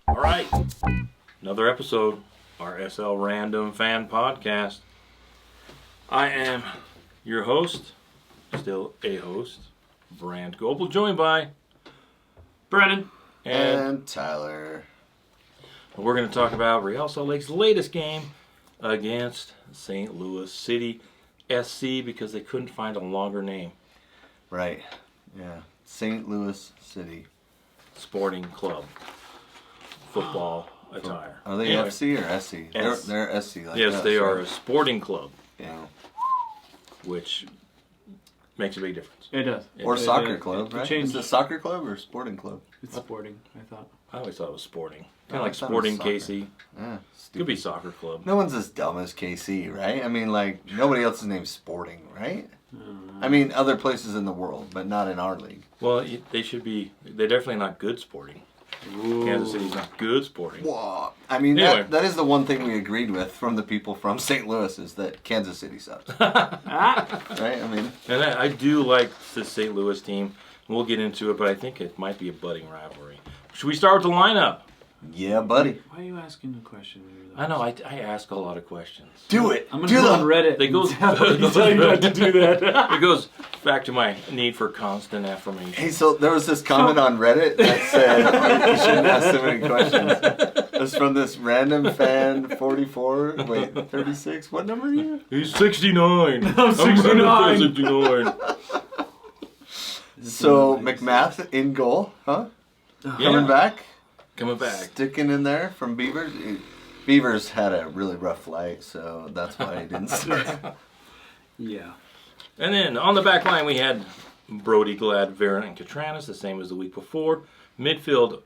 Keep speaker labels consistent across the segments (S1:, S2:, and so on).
S1: All right, another episode, RSL Random Fan Podcast. I am your host, still a host, Brant Gopel, joined by
S2: Brennan
S3: and Tyler.
S1: We're going to talk about Real Salt Lake's latest game against St. Louis City SC because they couldn't find a longer name.
S3: Right, yeah. St. Louis City
S1: Sporting Club. Football attire.
S3: Are they
S1: Anyway,
S3: FC or SC? They're SC. Like
S1: yes,
S3: us,
S1: they are
S3: right?
S1: a sporting club,
S3: Yeah.
S1: which makes a big difference.
S2: It does.
S3: Or soccer club, right?
S2: changed.
S3: Is it a soccer club or sporting club?
S2: It's sporting, I thought.
S1: I always thought it was sporting. Kind
S3: Oh,
S1: of
S3: I
S1: like
S3: thought it was
S1: Sporting
S3: soccer.
S1: KC.
S3: Yeah,
S1: Could
S3: stupid.
S1: be soccer club.
S3: No one's as dumb as KC, right? I mean, like, nobody else's name's Sporting, right? I mean, other places in the world, but not in our league.
S1: Well, they should be. They're definitely not good sporting. Kansas City's not good sporting.
S3: Whoa. I mean,
S1: Anyway.
S3: that is the one thing we agreed with from the people from St. Louis is that Kansas City sucks.
S2: Ah!
S3: Right? I mean,
S1: And I do like the St. Louis team. We'll get into it, but I think it might be a budding rivalry. Should we start with the lineup?
S3: yeah, buddy.
S2: Why are you asking the question?
S1: I know, I ask a lot of questions.
S3: Do it.
S2: I'm going
S3: Do
S2: to go
S3: them.
S2: on Reddit
S1: They go-
S2: and tell you not to do that.
S1: It goes back to my need for constant affirmation.
S3: Hey, so there was this comment on Reddit that said you shouldn't ask so many questions. It was from this random fan, 44, wait, 36, what number are you?
S1: He's 69.
S2: I'm 69.
S1: 69.
S3: So, McMath in goal, huh?
S1: Yeah.
S3: Coming back?
S1: Coming back.
S3: Sticking in there from Beavers? Beavers had a really rough flight, so that's why he didn't start.
S2: Yeah.
S1: And then on the back line, we had Brody, Glad, Vera, and Catranis, the same as the week before. Midfield,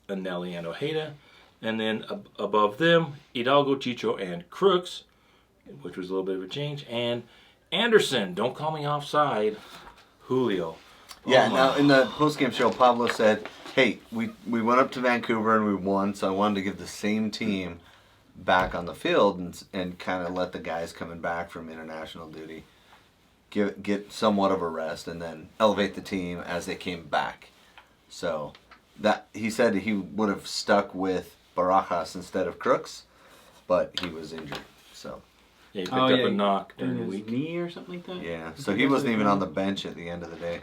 S1: Anelli and Ojeda. And then above them, Hidalgo, Chicho, and Crooks, which was a little bit of a change. And Anderson, don't call me offside, Julio.
S3: Yeah,
S1: Oh,
S3: now in the postgame show, Pablo said, hey, we went up to Vancouver and we won, so I wanted to give the same team back on the field and kind of let the guys coming back from international duty get somewhat of a rest and then elevate the team as they came back. So that he said he would have stuck with Barajas instead of Crooks, but he was injured. So
S1: Yeah, he picked up a knock during the
S2: his
S1: week.
S2: knee or something like that?
S3: yeah, so he wasn't even on the bench at the end of the day.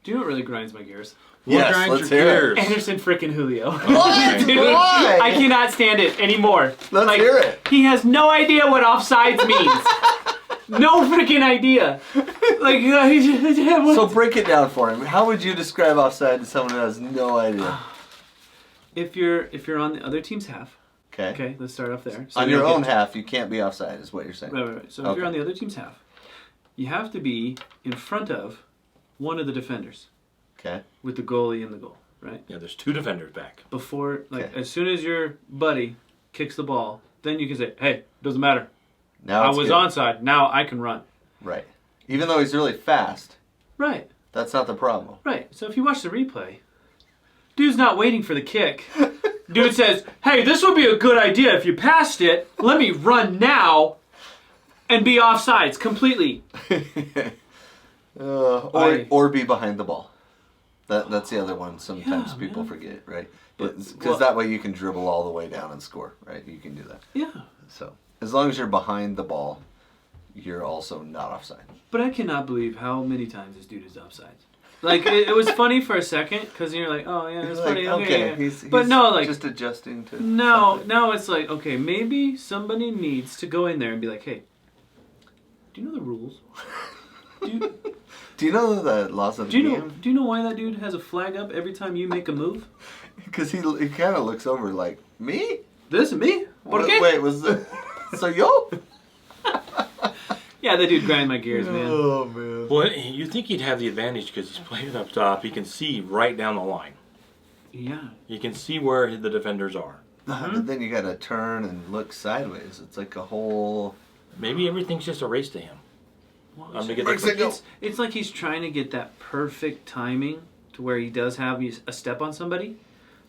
S2: Do you know what really grinds my gears?
S1: What
S3: Yes,
S1: grinds
S3: let's
S1: your
S3: hear it.
S1: gears?
S2: Anderson frickin' Julio.
S3: What?
S2: Dude,
S3: Why?
S2: I cannot stand it anymore.
S3: Let's hear it.
S2: He has no idea what offsides means. No freaking idea. Like, what?
S3: So break it down for him. How would you describe offside to someone who has no idea?
S2: if you're on the other team's half,
S3: Okay.
S2: okay, let's start off there. So
S3: On
S2: you
S3: your
S2: don't
S3: own
S2: get-
S3: half, you can't be offside, is what you're saying.
S2: Right. So if
S3: Okay.
S2: you're on the other team's half, you have to be in front of one of the defenders
S3: Okay.
S2: with the goalie in the goal, right?
S1: Yeah, there's two defenders back.
S2: Before, like,
S3: Okay.
S2: as soon as your buddy kicks the ball, then you can say, hey, doesn't matter.
S3: Now
S2: I
S3: it's
S2: was
S3: good.
S2: onside. Now I can run.
S3: Right. Even though he's really fast,
S2: Right.
S3: that's not the problem.
S2: Right. So if you watch the replay, dude's not waiting for the kick. Dude says, hey, this would be a good idea if you passed it. Let me run now and be offsides completely.
S3: Or be behind the ball. That's the other one sometimes
S2: Yeah,
S3: people
S2: man.
S3: forget, right?
S2: But-
S3: Because
S2: well-
S3: that way you can dribble all the way down and score, right? You can do that.
S2: Yeah.
S3: So as long as you're behind the ball, you're also not offside.
S2: But I cannot believe how many times this dude is offsides. Like, it was funny for a second, because you're like, oh, yeah, it's
S3: You're
S2: funny.
S3: like,
S2: Okay, yeah.
S3: he's
S2: But no, like,
S3: just adjusting to
S2: no,
S3: something.
S2: no, it's like, okay, maybe somebody needs to go in there and be like, hey, do you know the rules?
S3: Do you know the laws of the game?
S2: Do you know why that dude has a flag up every time you make a move?
S3: Because he kind of looks over like, me?
S2: This me? ¿Por qué?
S3: Wait, was the... So yo?
S2: Yeah, that dude grind my gears, man.
S3: Oh, man.
S1: Well, you think he'd have the advantage because he's playing up top. He can see right down the line.
S2: Yeah.
S1: He can see where the defenders are.
S3: But then you gotta turn and look sideways. It's like a whole...
S1: Maybe everything's just a race to him.
S2: Well,
S1: I'm gonna get
S3: Where's
S1: the
S3: it go?
S2: it's like he's trying to get that perfect timing to where he does have a step on somebody,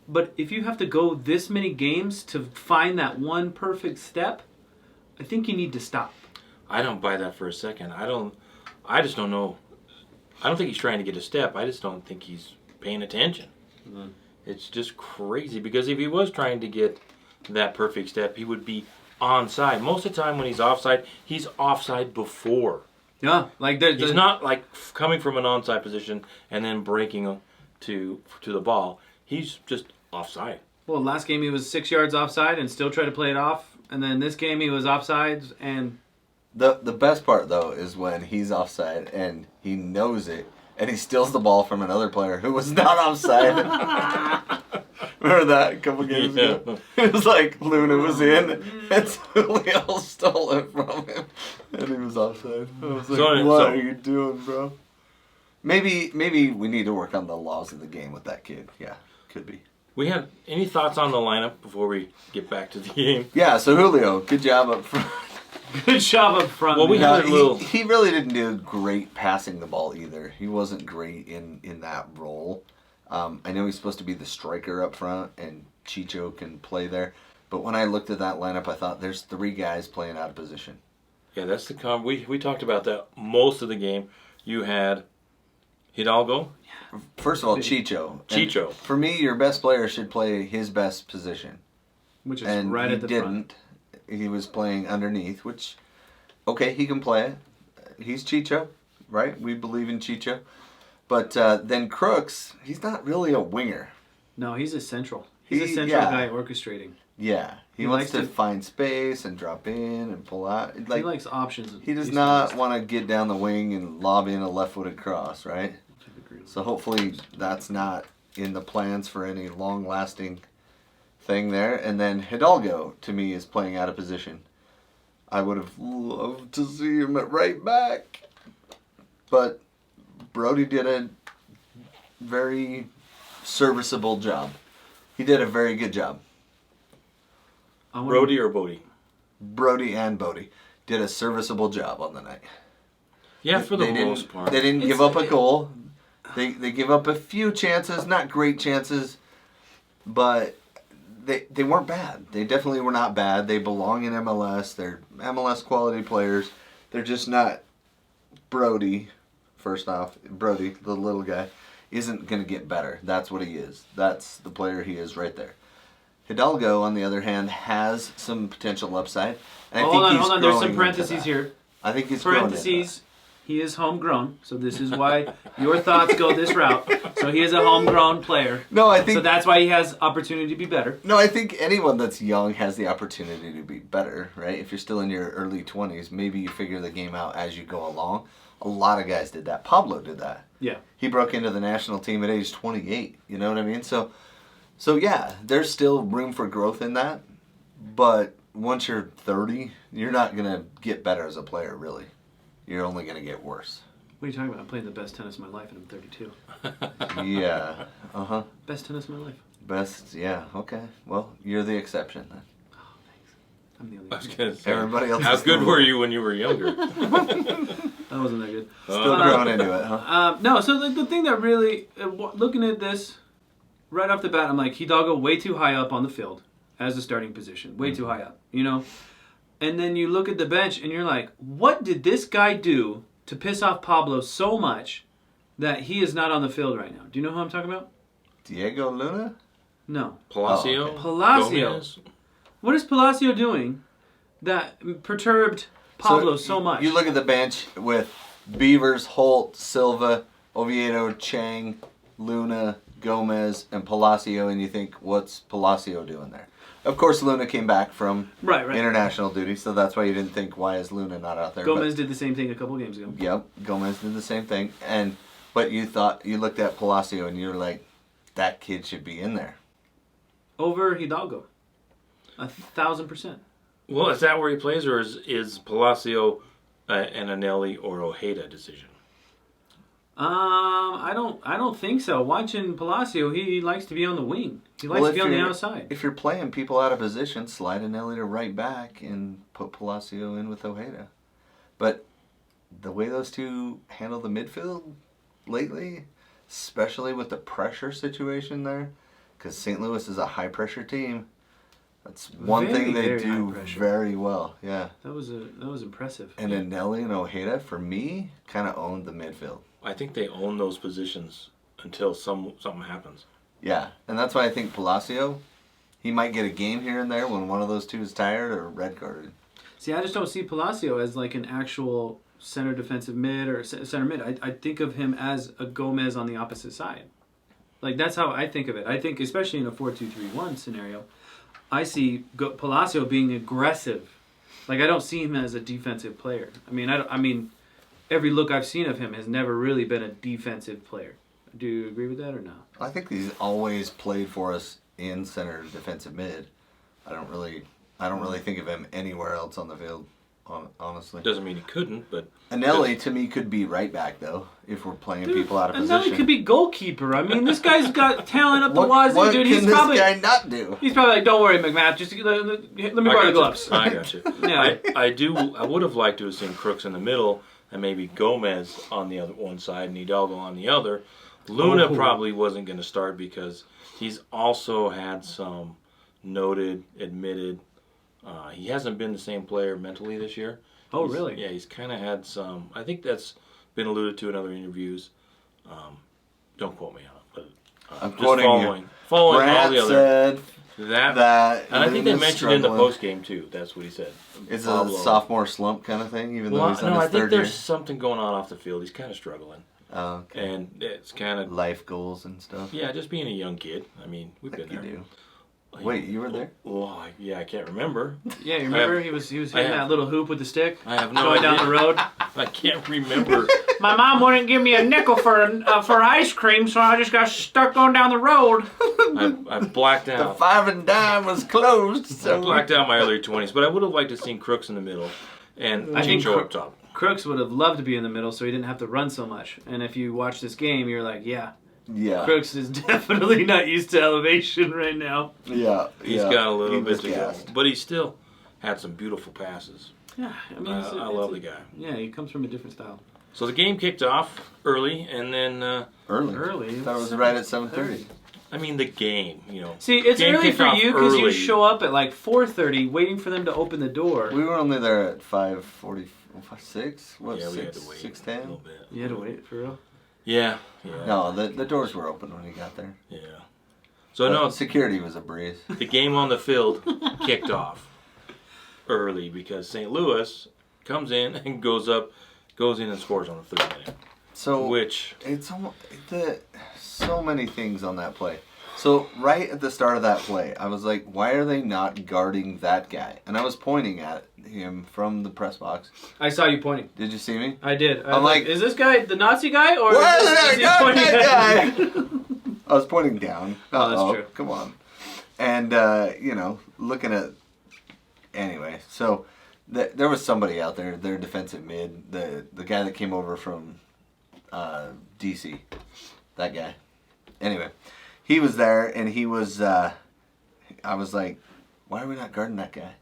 S2: But if you have to go this many games to find that one perfect step, I think you need to stop.
S1: I don't buy that for a second. I just don't know. I don't think he's trying to get a step. I just don't think he's paying attention.
S2: Mm.
S1: It's just crazy because if he was trying to get that perfect step, he would be onside. Most of the time when he's offside before.
S2: Yeah, like
S1: He's not like coming from an onside position and then breaking to the ball. He's just offside.
S2: Well, last game he was 6 yards offside and still tried to play it off, and then this game he was offsides and.
S3: The best part though is when he's offside and he knows it and he steals the ball from another player who was not offside. Remember that a couple games ago? It was like Luna was in and Julio stole it from him and he was offside. I was like, what are you doing, bro? Maybe we need to work on the laws of the game with that kid. Yeah, could be.
S1: We have any thoughts on the lineup before we get back to the game?
S3: Yeah, so Julio, good job up front.
S2: Good job up front.
S1: Well, we
S2: man.
S1: had a little.
S3: He really didn't do great passing the ball either. He wasn't great in that role. I know he's supposed to be the striker up front, and Chicho can play there. But when I looked at that lineup, I thought there's 3 guys playing out of position.
S1: Yeah, that's the we talked about that most of the game. You had Hidalgo.
S3: First of all, Chicho.
S1: Chicho.
S3: And for me, your best player should play his best position.
S2: Which is
S3: And
S2: right
S3: he
S2: at the
S3: didn't.
S2: front.
S3: He was playing underneath, which, okay, he can play it. He's Chicho, right? We believe in Chicho. But then Crooks, he's not really a winger.
S2: No, he's a central. He's a central guy orchestrating.
S3: Yeah. He wants to find space and drop in and pull out.
S2: He likes options.
S3: He does not want to get down the wing and lob in a left-footed cross, right? So hopefully that's not in the plans for any long-lasting thing there. And then Hidalgo, to me, is playing out of position. I would have loved to see him at right back. But Brody did a very serviceable job. He did a very good job.
S1: Brody or Bodie?
S3: Brody and Bodie did a serviceable job on the night.
S1: Yeah, for the most part.
S3: They didn't give up a goal. They give up a few chances, not great chances, but they weren't bad. They definitely were not bad. They belong in MLS. They're MLS quality players. They're just not Brody. First off, Brody, the little guy, isn't going to get better. That's what he is. That's the player he is right there. Hidalgo, on the other hand, has some potential upside. And
S2: Hold on. There's some parentheses here.
S3: I think he's
S2: parentheses. He is homegrown, so this is why your thoughts go this route. So he is a homegrown player.
S3: No, I think
S2: so that's why he has opportunity to be better.
S3: No, I think anyone that's young has the opportunity to be better, right? If you're still in your early 20s, maybe you figure the game out as you go along. A lot of guys did that. Pablo did that.
S2: Yeah.
S3: He broke into the national team at age 28. You know what I mean? So yeah, there's still room for growth in that. But once you're 30, you're not going to get better as a player, really. You're only going to get worse.
S2: What are you talking about? I'm playing the best tennis of my life and I'm 32.
S3: Yeah. Uh-huh.
S2: Best tennis of my life.
S3: Best, yeah. Okay. Well, you're the exception then.
S2: Oh, thanks. I'm the only
S1: I was going to say,
S3: everybody else
S1: how
S3: is
S1: good
S3: the
S1: were
S3: rule.
S1: you when you were younger?
S2: That wasn't that good.
S3: Still growing into it, huh?
S2: No, so the thing that really, looking at this, right off the bat, I'm like, Hidalgo way too high up on the field as a starting position. Way too high up, you know? And then you look at the bench and you're like, what did this guy do to piss off Pablo so much that he is not on the field right now? Do you know who I'm talking about?
S3: Diego Luna?
S2: No.
S1: Palacio?
S3: Oh, okay.
S2: Palacio.
S1: Gomez?
S2: What is Palacio doing that perturbed Pablo so much?
S3: You look at the bench with Beavers, Holt, Silva, Oviedo, Chang, Luna, Gomez, and Palacio, and you think, what's Palacio doing there? Of course, Luna came back from
S2: right.
S3: international duty, so that's why you didn't think, why is Luna not out there?
S2: Gomez did the same thing a couple games ago.
S3: Yep, Gomez did the same thing. But you looked at Palacio and you're like, that kid should be in there.
S2: Over Hidalgo. 1,000%.
S1: Well, is that where he plays, or is Palacio an Anelli or Ojeda decision?
S2: I don't think so. Watching Palacio, he likes to be on the wing. He likes to be on the outside.
S3: If you're playing people out of position, slide Anelli to right back and put Palacio in with Ojeda. But the way those two handle the midfield lately, especially with the pressure situation there, because St. Louis is a high pressure team. That's one
S2: Very,
S3: thing they
S2: very
S3: do
S2: high pressure.
S3: very well. Yeah.
S2: That was impressive.
S3: And then Nelly and Ojeda, for me, kind of owned the midfield.
S1: I think they own those positions until something happens.
S3: Yeah, and that's why I think Palacio, he might get a game here and there when one of those two is tired or red carded.
S2: See, I just don't see Palacio as like an actual center defensive mid or center mid. I think of him as a Gomez on the opposite side. Like, that's how I think of it. I think, especially in a 4-2-3-1 scenario, I see Palacio being aggressive. Like, I don't see him as a defensive player. I mean, every look I've seen of him has never really been a defensive player. Do you agree with that or no?
S3: I think he's always played for us in center defensive mid. I don't really think of him anywhere else on the field, honestly.
S1: Doesn't mean he couldn't, but
S3: Anelli, to me, could be right back, though, if we're playing people out of
S2: And
S3: position.
S2: then he could be goalkeeper. I mean, this guy's got talent up the wazoo,
S3: what
S2: dude.
S3: can
S2: He's
S3: this
S2: probably
S3: guy not do?
S2: he's probably like, don't worry, McMath, just let me borrow the gloves.
S1: I got you.
S2: Yeah.
S1: I would have liked to have seen Crooks in the middle and maybe Gomez on the other one side and Hidalgo on the other. Luna probably wasn't going to start because he's also had some admitted. He hasn't been the same player mentally this year.
S2: Oh, really?
S1: Yeah, he's kind of had some. I think that's been alluded to in other interviews. Don't quote me on it, but
S3: I'm
S1: just
S3: quoting
S1: following
S3: you.
S1: all
S3: Brad
S1: the other
S3: said
S1: that, and I think they
S3: Luna's
S1: mentioned in the
S3: struggling.
S1: post game too. That's what he said.
S3: It's
S1: Pablo.
S3: a sophomore slump kind of thing, even though
S1: Well,
S3: he's on
S1: no,
S3: his
S1: I think
S3: third year.
S1: there's something going on off the field. He's kind of struggling,
S3: Oh, okay.
S1: and it's kind of
S3: Life goals and stuff.
S1: yeah, just being a young kid. I mean, we've
S3: Like
S1: been
S3: you
S1: there.
S3: do. Wait, you were there?
S1: Oh, yeah, I can't remember.
S2: Yeah, you remember he was hitting that little hoop with the stick
S1: I have no
S2: going
S1: idea.
S2: down the road.
S1: I can't remember.
S2: My mom wouldn't give me a nickel for ice cream, so I just got stuck going down the road.
S1: I blacked
S3: The
S1: out.
S3: 5 and dime was closed,
S1: I
S3: so
S1: blacked out my early 20s, but I would have liked to have seen Crooks in the middle and
S2: I think
S1: Chicho up top.
S2: Crooks would have loved to be in the middle, so he didn't have to run so much. And if you watch this game, you're like, yeah,
S3: yeah,
S2: Crooks is definitely not used to elevation right now.
S3: yeah.
S1: He's got a little
S3: He
S1: bit
S3: was
S1: to go,
S3: gassed.
S1: but he still had some beautiful passes.
S2: Yeah, I mean,
S1: I love the guy.
S2: Yeah, he comes from a different style.
S1: So the game kicked off early, and then
S3: Early. I thought it was right at 7:30.
S1: I mean the game.
S2: See, it's
S1: Game
S2: early
S1: kicked
S2: for
S1: off
S2: you because you
S1: early.
S2: show up at like 4:30, waiting for them to open the door.
S3: We were only there at 5:46. What?
S1: Yeah, we had
S3: 6,
S1: to wait
S3: 6:10.
S1: a little bit.
S2: You had to wait for real.
S1: Yeah.
S3: No, the doors were open when we got there.
S1: Yeah. So
S3: But
S1: no,
S3: security was a breeze.
S1: the game on the field kicked off early because St. Louis comes in and goes in and scores on the 3rd minute.
S3: So
S1: Which
S3: it's almost so many things on that play. So right at the start of that play, I was like, why are they not guarding that guy? And I was pointing at him from the press box.
S2: I saw you pointing.
S3: Did you see me?
S2: I did.
S3: I'm like,
S2: is this guy the Nazi guy or
S3: why
S2: is,
S3: are they
S2: is he
S3: not guarding
S2: pointing
S3: that
S2: at
S3: guy? I was pointing down.
S2: Oh, that's
S3: Uh-oh,
S2: true.
S3: Come on. And, looking at... Anyway, so there was somebody out there, their defensive mid, the guy that came over from DC. That guy. Anyway, he was there, and he was... I was like, why are we not guarding that guy?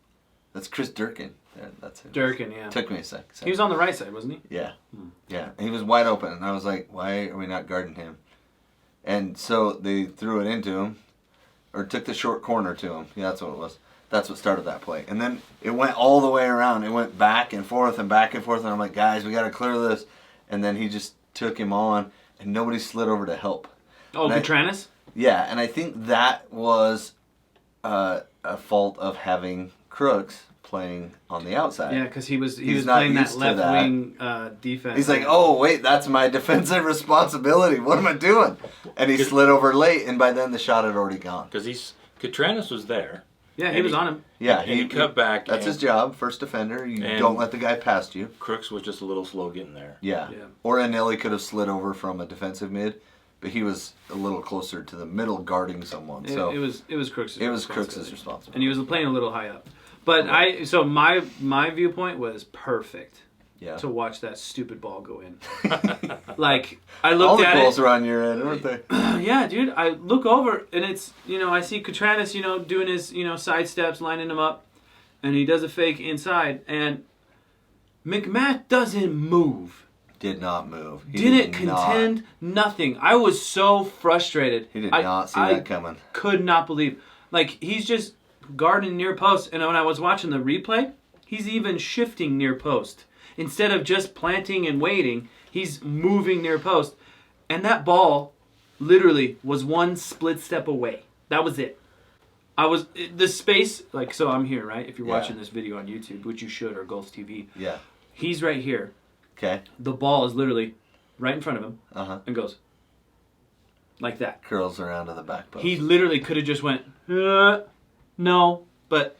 S3: That's Chris Durkin. That's him.
S2: Durkin, yeah.
S3: Took me a sec.
S2: He was on the right side, wasn't he?
S3: Yeah. Yeah. And he was wide open. And I was like, why are we not guarding him? And so they threw it into him. Or took the short corner to him. Yeah, that's what it was. That's what started that play. And then it went all the way around. It went back and forth and back and forth. And I'm like, guys, we got to clear this. And then he just took him on. And nobody slid over to help.
S2: Oh,
S3: And
S2: Petranis?
S3: Yeah. And I think that was a fault of having Crooks playing on the outside.
S2: Yeah, because he was
S3: He's not
S2: playing that
S3: used to
S2: left
S3: that.
S2: wing defense.
S3: He's like, oh, wait, that's my defensive responsibility. What am I doing? And he slid over late, and by then the shot had already gone.
S1: because Katranis was there.
S2: yeah, he
S1: and
S2: was
S1: he-
S2: on him.
S3: Yeah,
S1: And he cut back.
S3: That's
S1: and
S3: his job, first defender. You
S1: And-
S3: don't let the guy past you.
S1: Crooks was just a little slow getting there.
S3: Yeah.
S2: Yeah.
S3: Or Anelli could have slid over from a defensive mid, but he was a little closer to the middle guarding someone. So
S2: It was Crooks'
S3: it was Crooks'
S2: responsibility.
S3: responsibility.
S2: And he was playing a little high up. But my viewpoint was perfect
S3: Yeah.
S2: to watch that stupid ball go in. Like, I
S3: All
S2: looked
S3: the
S2: at
S3: goals
S2: it.
S3: were on your end, weren't they?
S2: Yeah, dude. I look over and it's, I see Katranis, doing his, side steps, lining him up, and he does a fake inside, and McMath doesn't move.
S3: Did not move. He
S2: Didn't
S3: did not-
S2: contend, nothing. I was so frustrated.
S3: He did not see that coming.
S2: Could not believe. Like, he's just guarding near post. And when I was watching the replay, he's even shifting near post. Instead of just planting and waiting, he's moving near post. And that ball literally was one split step away. That was it. The space, like, so I'm here, right? If you're watching this video on YouTube, which you should, or Gulf TV.
S3: Yeah.
S2: He's right here.
S3: Okay.
S2: The ball is literally right in front of him and goes like that.
S3: Curls around to the back post.
S2: He literally could have just went, no, but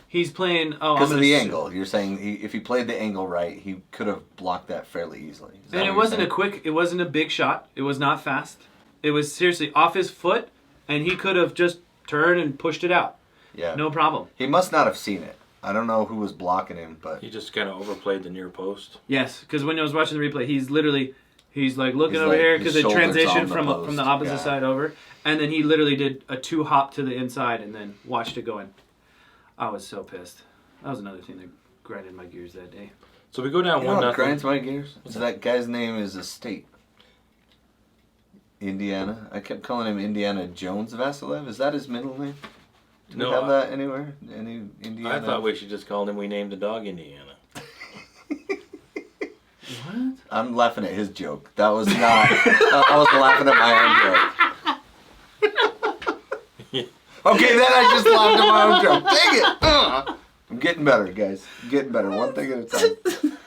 S2: he's playing.
S3: Because of the angle. You're saying if he played the angle right, he could have blocked that fairly easily.
S2: And it wasn't it wasn't a big shot. It was not fast. It was seriously off his foot, and he could have just turned and pushed it out.
S3: Yeah.
S2: No problem.
S3: He must not have seen it. I don't know who was blocking him, but
S1: He just kind of overplayed the near post.
S2: Yes, because when I was watching the replay, he's like looking
S3: He's
S2: over
S3: like,
S2: here
S3: his
S2: because it
S3: shoulders
S2: transitioned
S3: on the
S2: from
S3: post.
S2: the opposite
S3: Yeah.
S2: side over, and then he literally did a 2-hop to the inside and then watched it go in. I was so pissed. That was another thing that grinded my gears that day.
S1: So we go down
S3: you know
S1: 1-0.
S3: what grinds my gears? That guy's name is a state. Indiana. I kept calling him Indiana Jones Vasilev. Is that his middle name? Do
S1: No,
S3: we have that anywhere? Any Indiana?
S1: I thought we should just call him. We named the dog Indiana.
S2: What?
S3: I'm laughing at his joke. That was not. I wasn't laughing at my own joke. Okay, then I just laughed at my own joke. Dang it! I'm getting better, guys. I'm getting better. One thing at a time.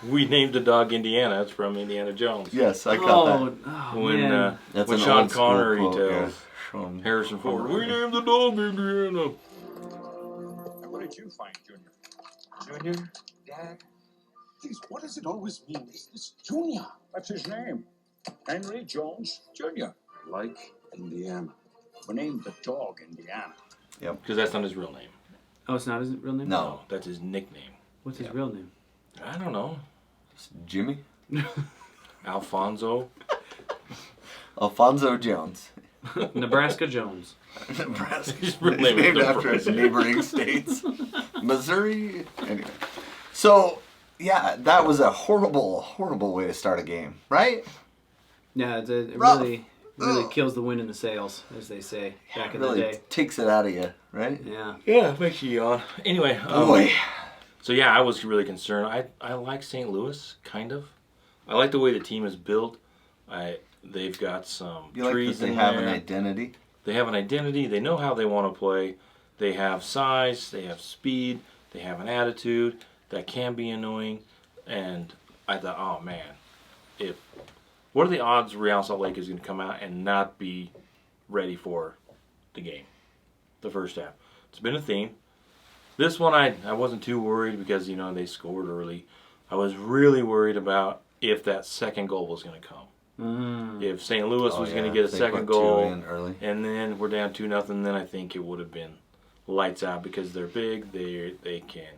S1: We named the dog Indiana. It's from Indiana Jones.
S3: Yes, I caught that.
S2: Oh,
S1: When
S2: man.
S3: That's
S1: when
S3: an
S1: Sean
S3: old school
S1: Connery
S3: quote,
S1: tells
S3: Sean
S1: Harrison Ford,
S3: Connery.
S1: we named the dog Indiana.
S4: What did you find, Junior? Junior? Dad? Please, what does it always mean? Is this Junior? That's his name. Henry Jones Jr. Like Indiana. We named the dog Indiana.
S1: Because that's not his real name.
S2: Oh, it's not his real name?
S3: No.
S1: That's his nickname.
S2: What's his real name?
S1: I don't know.
S3: Jimmy?
S1: Alfonso.
S3: Alfonso Jones.
S2: Nebraska Jones.
S3: Nebraska.
S1: His real name is
S3: Named after his neighboring states. Missouri. Anyway. So, yeah, that was a horrible, horrible way to start a game, right?
S2: Yeah, it
S3: Rough.
S2: really kills the wind in the sails, as they say back in the
S3: Really
S2: day.
S3: takes it out of you, right?
S2: Yeah.
S1: Yeah, makes you yawn. Anyway.
S3: Boy.
S1: So yeah, I was really concerned. I like St. Louis, kind of. I like the way the team is built. They've got some
S3: You like that
S1: trees
S3: they
S1: in
S3: have
S1: there.
S3: an identity?
S1: They have an identity. They know how they want to play. They have size. They have speed. They have an attitude that can be annoying. And I thought, oh man, what are the odds Real Salt Lake is going to come out and not be ready for the game, the first half? It's been a theme. This one I wasn't too worried because they scored early. I was really worried about if that second goal was going to come. If St. Louis was going to get a second goal,
S3: early.
S1: and then we're down 2-0, then I think it would have been lights out because they're big, they can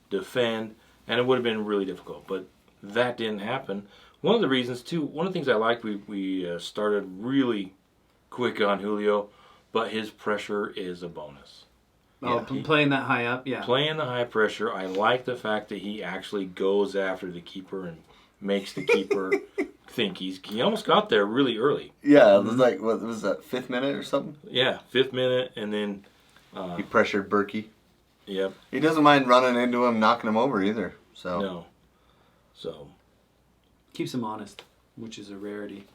S1: defend, and it would have been really difficult. But that didn't happen. One of the reasons, too, one of the things I liked, we started really quick on Julio, but his pressure is a bonus.
S2: Oh, playing that high up, yeah.
S1: Playing the high pressure, I like the fact that he actually goes after the keeper and makes the keeper think he almost got there really early.
S3: Yeah, it was like, what was that, 5th minute or something?
S1: Yeah, 5th minute, and then...
S3: he pressured Berkey.
S1: Yep.
S3: He doesn't mind running into him, knocking him over either. So
S1: No. So...
S2: Keeps him honest, which is a rarity.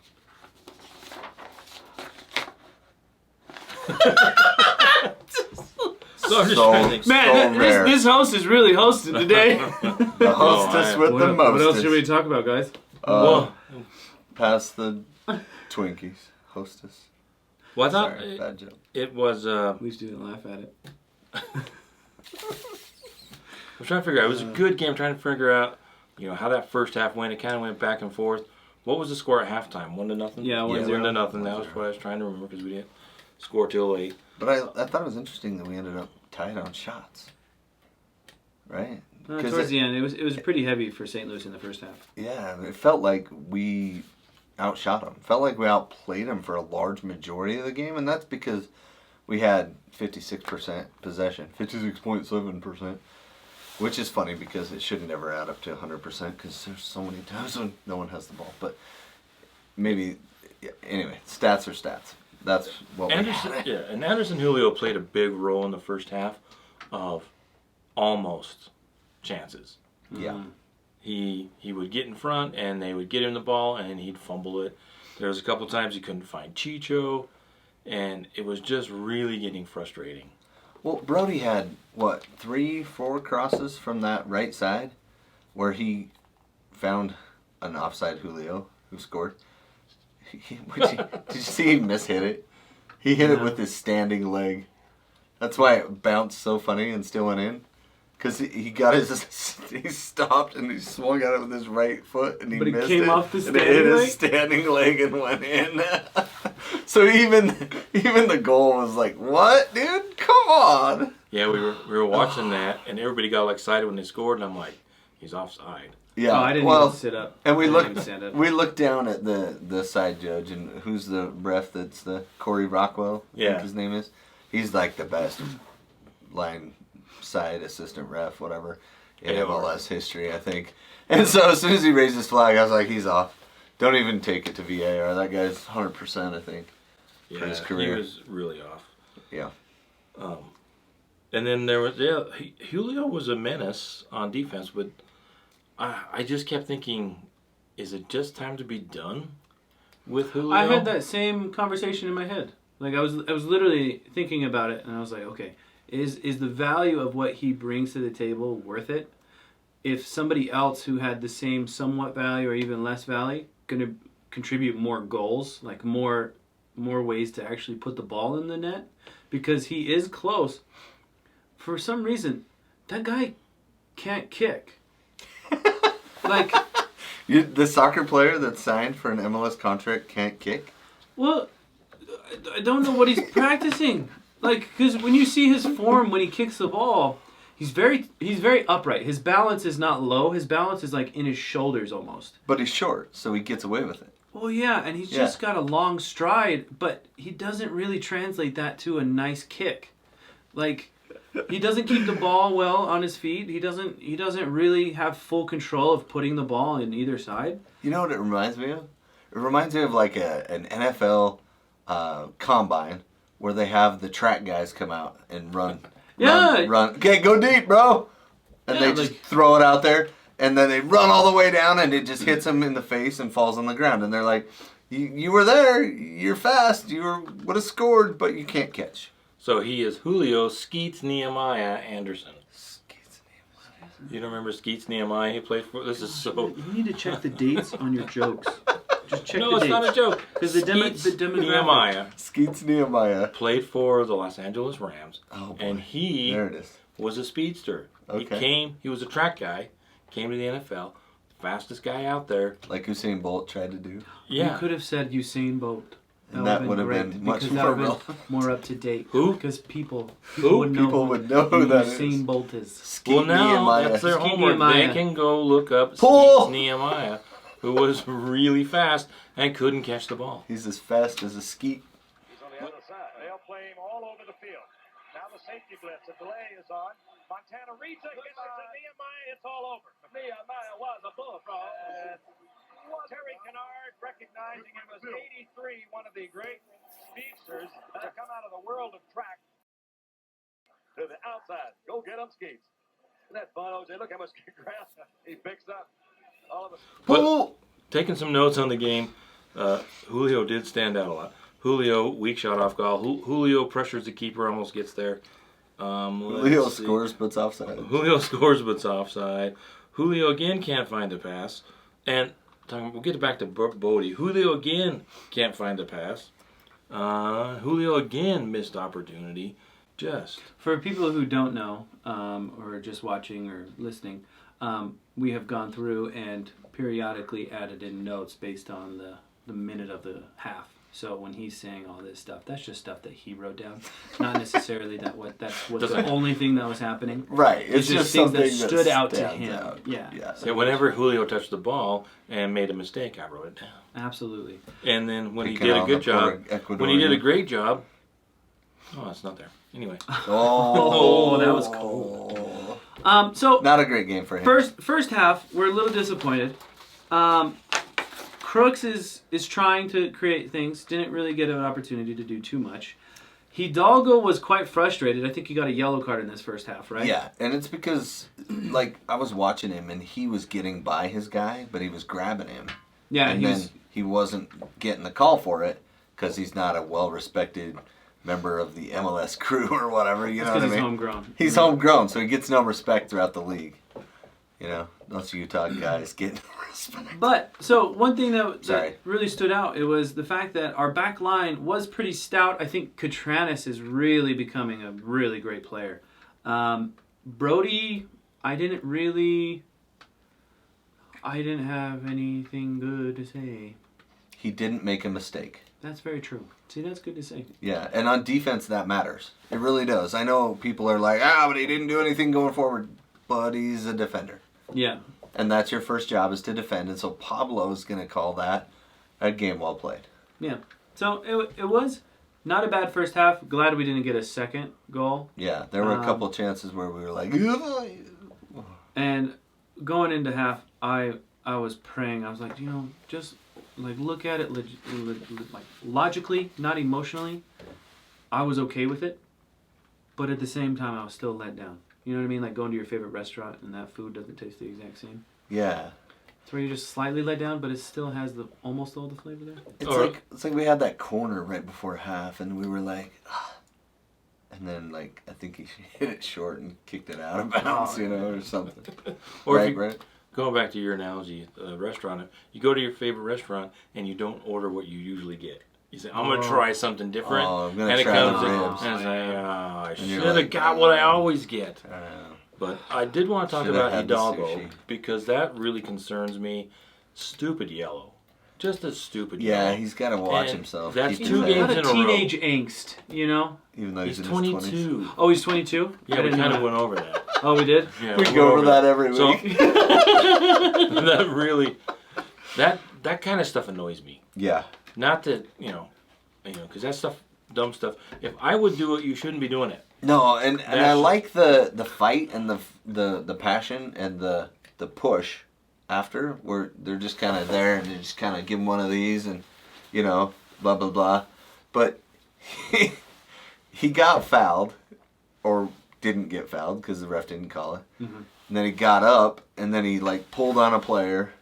S1: So I'm just
S3: So-
S1: trying to think.
S2: Man,
S3: rare.
S2: this host is really hosting today.
S3: the hostess with the
S2: What else should
S3: mostest.
S2: we talk about, guys?
S1: Well,
S3: Pass the Twinkies. Hostess.
S1: I thought
S3: Sorry, bad joke.
S1: it was...
S2: At least you didn't laugh at it.
S1: I was trying to figure out. It was a good game. Trying to figure out, how that first half went. It kind of went back and forth. What was the score at halftime? 1-0.
S2: Yeah, 1-0.
S1: 1-0. That was what I was trying to remember because we didn't score till late.
S3: But I thought it was interesting that we ended up tied on shots. Right?
S2: Towards the end, it was pretty heavy for St. Louis in the first half.
S3: Yeah, it felt like we outshot them. Felt like we outplayed them for a large majority of the game, and that's because we had 56% possession, 56.7%. Which is funny because it should never add up to 100% because there's so many times when no one has the ball. But maybe, anyway, stats are stats. That's what
S1: Anderson,
S3: we had.
S1: yeah, and Anderson Julio played a big role in the first half of almost chances.
S3: Yeah.
S1: He would get in front and they would get him the ball and he'd fumble it. There was a couple times he couldn't find Chicho, and it was just really getting frustrating.
S3: Well, Brody had, 3-4 crosses from that right side where he found an offside Julio who scored. Did you see he mishit it? He hit it with his standing leg. That's why it bounced so funny and still went in. Because he got he stopped and he swung at it with his right foot and he
S2: But it
S3: missed
S2: came
S3: it.
S2: off the
S3: and it hit
S2: standing
S3: his
S2: leg?
S3: standing leg and went in. So even the goal was like, what, dude? Come on.
S1: Yeah, we were watching that, and everybody got all excited when they scored, and I'm like, he's offside.
S3: Yeah,
S2: Oh, I didn't
S3: well,
S2: even sit up.
S3: and we
S2: I didn't even
S3: looked
S2: stand up.
S3: we looked down at the side judge, and who's the ref? That's the Corey Rockwell. I
S1: Yeah.
S3: think his name is. He's like the best line side assistant ref, whatever, in
S1: AR.
S3: MLS history, I think. And so as soon as he raised his flag, I was like, he's off. Don't even take it to VAR. That guy's 100%, I think.
S1: Yeah,
S3: his career.
S1: he was really off.
S3: Yeah.
S1: And then there was, Julio was a menace on defense, but I just kept thinking, is it just time to be done with Julio?
S2: I had that same conversation in my head. Like I was literally thinking about it, and I was like, okay, is the value of what he brings to the table worth it? If somebody else who had the same somewhat value or even less value going to contribute more goals, like more ways to actually put the ball in the net, because he is close. For some reason, that guy can't kick. Like,
S3: The soccer player that's signed for an MLS contract can't kick?
S2: well, I don't know what he's practicing. Like, because when you see his form when he kicks the ball, he's very upright. His balance is not low. His balance is like in his shoulders almost.
S3: But he's short, so he gets away with it.
S2: Well, yeah, and he's just got a long stride, but he doesn't really translate that to a nice kick. Like, he doesn't keep the ball well on his feet. He doesn't really have full control of putting the ball in either side.
S3: You know what it reminds me of? It reminds me of like an NFL combine where they have the track guys come out and run.
S2: Yeah.
S3: Run. Okay, go deep, bro. And
S2: Yeah,
S3: they just
S2: like-
S3: throw it out there, and then they run all the way down, and it just hits them in the face and falls on the ground. And they're like, you were there. You're fast. You would have scored, but you can't catch.
S1: So he is Julio Skeets Nehemiah Anderson. You don't remember Skeets Nehemiah? He played for. This is so.
S2: You need to check the dates on your jokes. Just check
S1: No,
S2: the
S1: it's
S2: dates.
S1: not a joke.
S2: 'Cause the
S1: Skeets
S2: demographic-
S1: Nehemiah
S3: Skeets Nehemiah.
S1: played for the Los Angeles Rams,
S3: Oh, boy.
S1: and he
S3: There it is.
S1: was a speedster.
S3: Okay.
S1: He was a track guy, came to the NFL, fastest guy out there.
S3: Like Usain Bolt tried to do.
S1: Yeah.
S2: You could have said Usain Bolt.
S3: And that would have
S2: great,
S3: been much
S2: because
S3: more
S2: that would have
S3: relevant.
S2: been more up to date.
S1: Who?
S2: Because people
S1: Who?
S2: would know
S3: People would know who that is.
S2: Usain Bolt is.
S3: Skeet
S1: Well, now
S3: Nehemiah.
S1: that's their
S2: Skeet
S1: homework.
S2: Nehemiah.
S1: They can go look up
S3: Pull!
S1: Skeets Nehemiah, who was really fast and couldn't catch the ball.
S3: He's as fast as a skeet.
S4: He's on the other side. They'll play him all over the field. Now the safety blitz. The delay is on. Montana reads it. Gets it to Nehemiah. It's all over. Nehemiah was a bullfrog. Terry Kennard, recognizing him as 83, one of the great speedsters to come out of the world of track. To the outside. Go get him, Skeets. Isn't that fun, OJ? Look how much grass he picks up. All of a
S3: Pull!
S1: Taking some notes on the game, Julio did stand out a lot. Julio, weak shot off goal. Julio pressures the keeper, almost gets there.
S3: Julio
S1: Let's see.
S3: scores, but's offside.
S1: Julio scores, but it's offside. Julio again can't find a pass. And we'll get back to Bodie. Julio again can't find a pass. Julio again missed opportunity. Just.
S2: For people who don't know, or just watching or listening, we have gone through and periodically added in notes based on the minute of the half. So when he's saying all this stuff, that's just stuff that he wrote down. Not necessarily that's what the
S1: Doesn't-
S2: only thing that was happening.
S3: Right. It's
S2: just
S3: just
S2: things
S3: something
S2: that stood out to
S3: stands
S2: him.
S3: out.
S2: Yeah.
S1: Yeah, whenever Julio touched the ball and made a mistake, I wrote it down.
S2: Absolutely.
S1: And then when he
S3: Picking
S1: did a
S3: on
S1: good
S3: the
S1: job,
S3: poor
S1: when he did a
S3: Ecuadorian.
S1: great job, oh, it's not there. Anyway,
S3: Oh,
S2: that was cold. So
S3: Not a great game for him.
S2: first half, we're a little disappointed. Crooks is trying to create things. Didn't really get an opportunity to do too much. Hidalgo was quite frustrated. I think he got a yellow card in this first half, right?
S3: Yeah, and it's because, like, I was watching him and he was getting by his guy, but he was grabbing him.
S2: Yeah,
S3: and then he wasn't getting the call for it because he's not a well-respected member of the MLS crew or whatever. You know what I mean?
S2: He's homegrown.
S3: He's homegrown, so he gets no respect throughout the league. You know, those Utah guys get no respect.
S2: But, so, one thing that
S3: Sorry.
S2: really stood out, it was the fact that our back line was pretty stout. I think Catranis is really becoming a really great player. Brody, I didn't have anything good to say.
S3: He didn't make a mistake.
S2: That's very true. See, that's good to say.
S3: Yeah, and on defense, that matters. It really does. I know people are like, but he didn't do anything going forward. But he's a defender.
S2: Yeah.
S3: And that's your first job is to defend. And so Pablo's going to call that a game well played.
S2: Yeah. So it was not a bad first half. Glad we didn't get a second goal.
S3: Yeah, there were a couple chances where we were like,
S2: and going into half, I was praying. I was like, just like look at it like logically, not emotionally. I was okay with it, but at the same time, I was still let down. You know what I mean? Like going to your favorite restaurant and that food doesn't taste the exact same.
S3: Yeah.
S2: It's where you're just slightly let down, but it still has almost all the flavor there.
S3: It's like we had that corner right before half, and we were like, and then like I think he hit it short and kicked it out of bounds, or something.
S1: Or
S3: right.
S1: Going back to your analogy, restaurant, you go to your favorite restaurant and you don't order what you usually get. You say, I'm going to try something different.
S3: I'm gonna
S1: and it
S3: try
S1: comes
S3: the
S1: in,
S3: ribs.
S1: and I
S3: And you're
S1: should have
S3: like,
S1: got what I always get.
S3: I don't know.
S1: But I did want to talk
S3: Should have
S1: about
S3: had the
S1: Hidalgo
S3: sushi.
S1: because that really concerns me. Stupid yellow. Just a stupid yellow.
S3: Yeah, he's got to watch
S1: And
S3: himself.
S1: that's
S3: Keep
S1: two
S3: his
S1: games
S2: A lot
S3: head-
S1: in
S2: of
S1: a row.
S2: teenage angst,
S3: Even though
S1: He's
S3: he's in his 20s.
S1: 22.
S2: Oh, he's 22?
S1: Yeah, we kind of went over that.
S2: Oh, we did?
S1: Yeah,
S3: We
S1: went
S3: go over that every
S1: So-
S3: week.
S1: that really, that kind of stuff annoys me.
S3: Yeah.
S1: Not that, because that stuff, dumb stuff. If I would do it, you shouldn't be doing it.
S3: No, and I
S1: That's-
S3: like the fight and the passion and the push after where they're just kind of there and they just kind of give him one of these and blah blah blah. But he got fouled or didn't get fouled because the ref didn't call it.
S2: Mm-hmm.
S3: And then he got up and then he like pulled on a player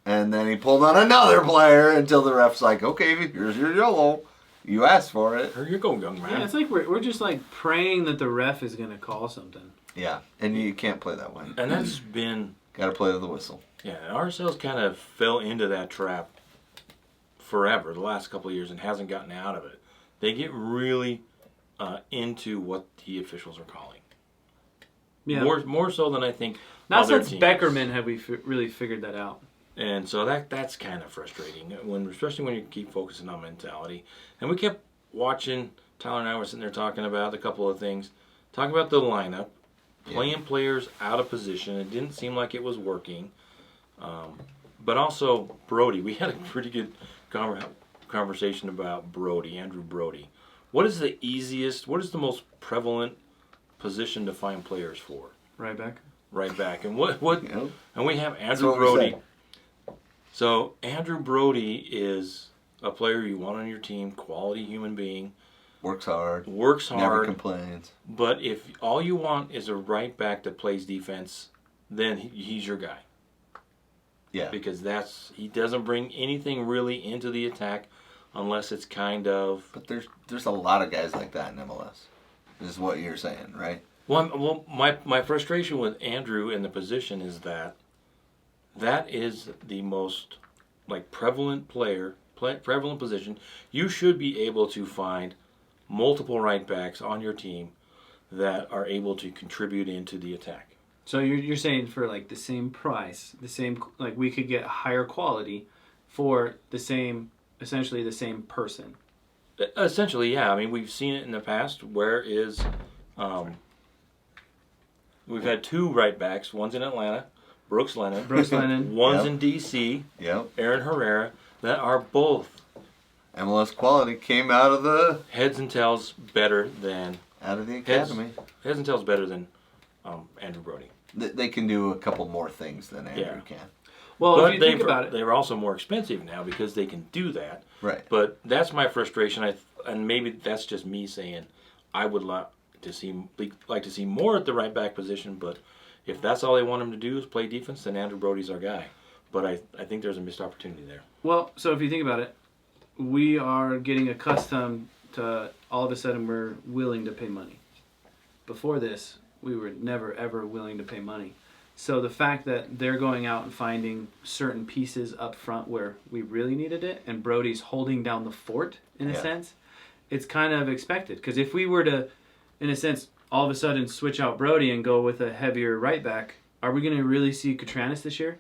S3: and then he pulled on another player until the ref's like, okay, here's your yellow. You asked for it.
S1: Here you go, young man.
S2: Yeah, it's like we're just like praying that the ref is going to call something.
S3: Yeah, and you can't play that way.
S1: And that's been,
S3: Got to play to the whistle.
S1: yeah, RSL's kind of fell into that trap forever, the last couple of years, and hasn't gotten out of it. They get really into what the officials are calling.
S2: Yeah.
S1: More so than I think
S2: Not
S1: other
S2: since
S1: teams.
S2: Beckerman have we really figured that out.
S1: And so that's kind of frustrating, especially when you keep focusing on mentality. And we kept watching, Tyler and I were sitting there talking about a couple of things. Talking about the lineup, playing players out of position. It didn't seem like it was working. But also Brody. We had a pretty good conversation about Brody, Andrew Brody. What is the most prevalent position to find players for?
S2: Right back?
S1: Right back. And
S3: Yep.
S1: and we have
S3: That's
S1: Andrew
S3: what we
S1: Brody.
S3: said.
S1: So Andrew Brody is a player you want on your team, quality human being,
S3: Works hard.
S1: works
S3: Never
S1: hard.
S3: complains.
S1: But if all you want is a right back that plays defense, then he's your guy.
S3: Yeah.
S1: Because he doesn't bring anything really into the attack unless it's kind of.
S3: But there's a lot of guys like that in MLS. Is what you're saying, right?
S1: Well, my frustration with Andrew in the position is that is the most prevalent prevalent position. You should be able to find multiple right backs on your team that are able to contribute into the attack.
S2: So you're saying for the same price, we could get higher quality for essentially the same person.
S1: Essentially, yeah. I mean, we've seen it in the past. We've had two right backs. One's in Atlanta, Brooks Lennon. One's
S3: Yep.
S1: in D.C.,
S3: Yep.
S1: Aaron Herrera, that are both
S3: MLS quality came out of the
S1: heads and tails better than
S3: academy.
S1: Heads and tails better than Andrew Brody.
S3: They can do a couple more things than Andrew
S1: Yeah.
S3: can.
S2: Well,
S1: But
S2: if you think about it,
S1: they're also more expensive now because they can do that.
S3: Right.
S1: But that's my frustration. And maybe that's just me saying I would like to see more at the right back position. But if that's all they want him to do is play defense, then Andrew Brody's our guy. But I think there's a missed opportunity there.
S2: well, so if you think about it, we are getting accustomed to all of a sudden we're willing to pay money. Before this, we were never ever willing to pay money. So the fact that they're going out and finding certain pieces up front where we really needed it, and Brody's holding down the fort in a
S3: Yeah.
S2: sense, it's kind of expected. Because if we were to, in a sense, all of a sudden switch out Brody and go with a heavier right back, are we going to really see Catranis this year?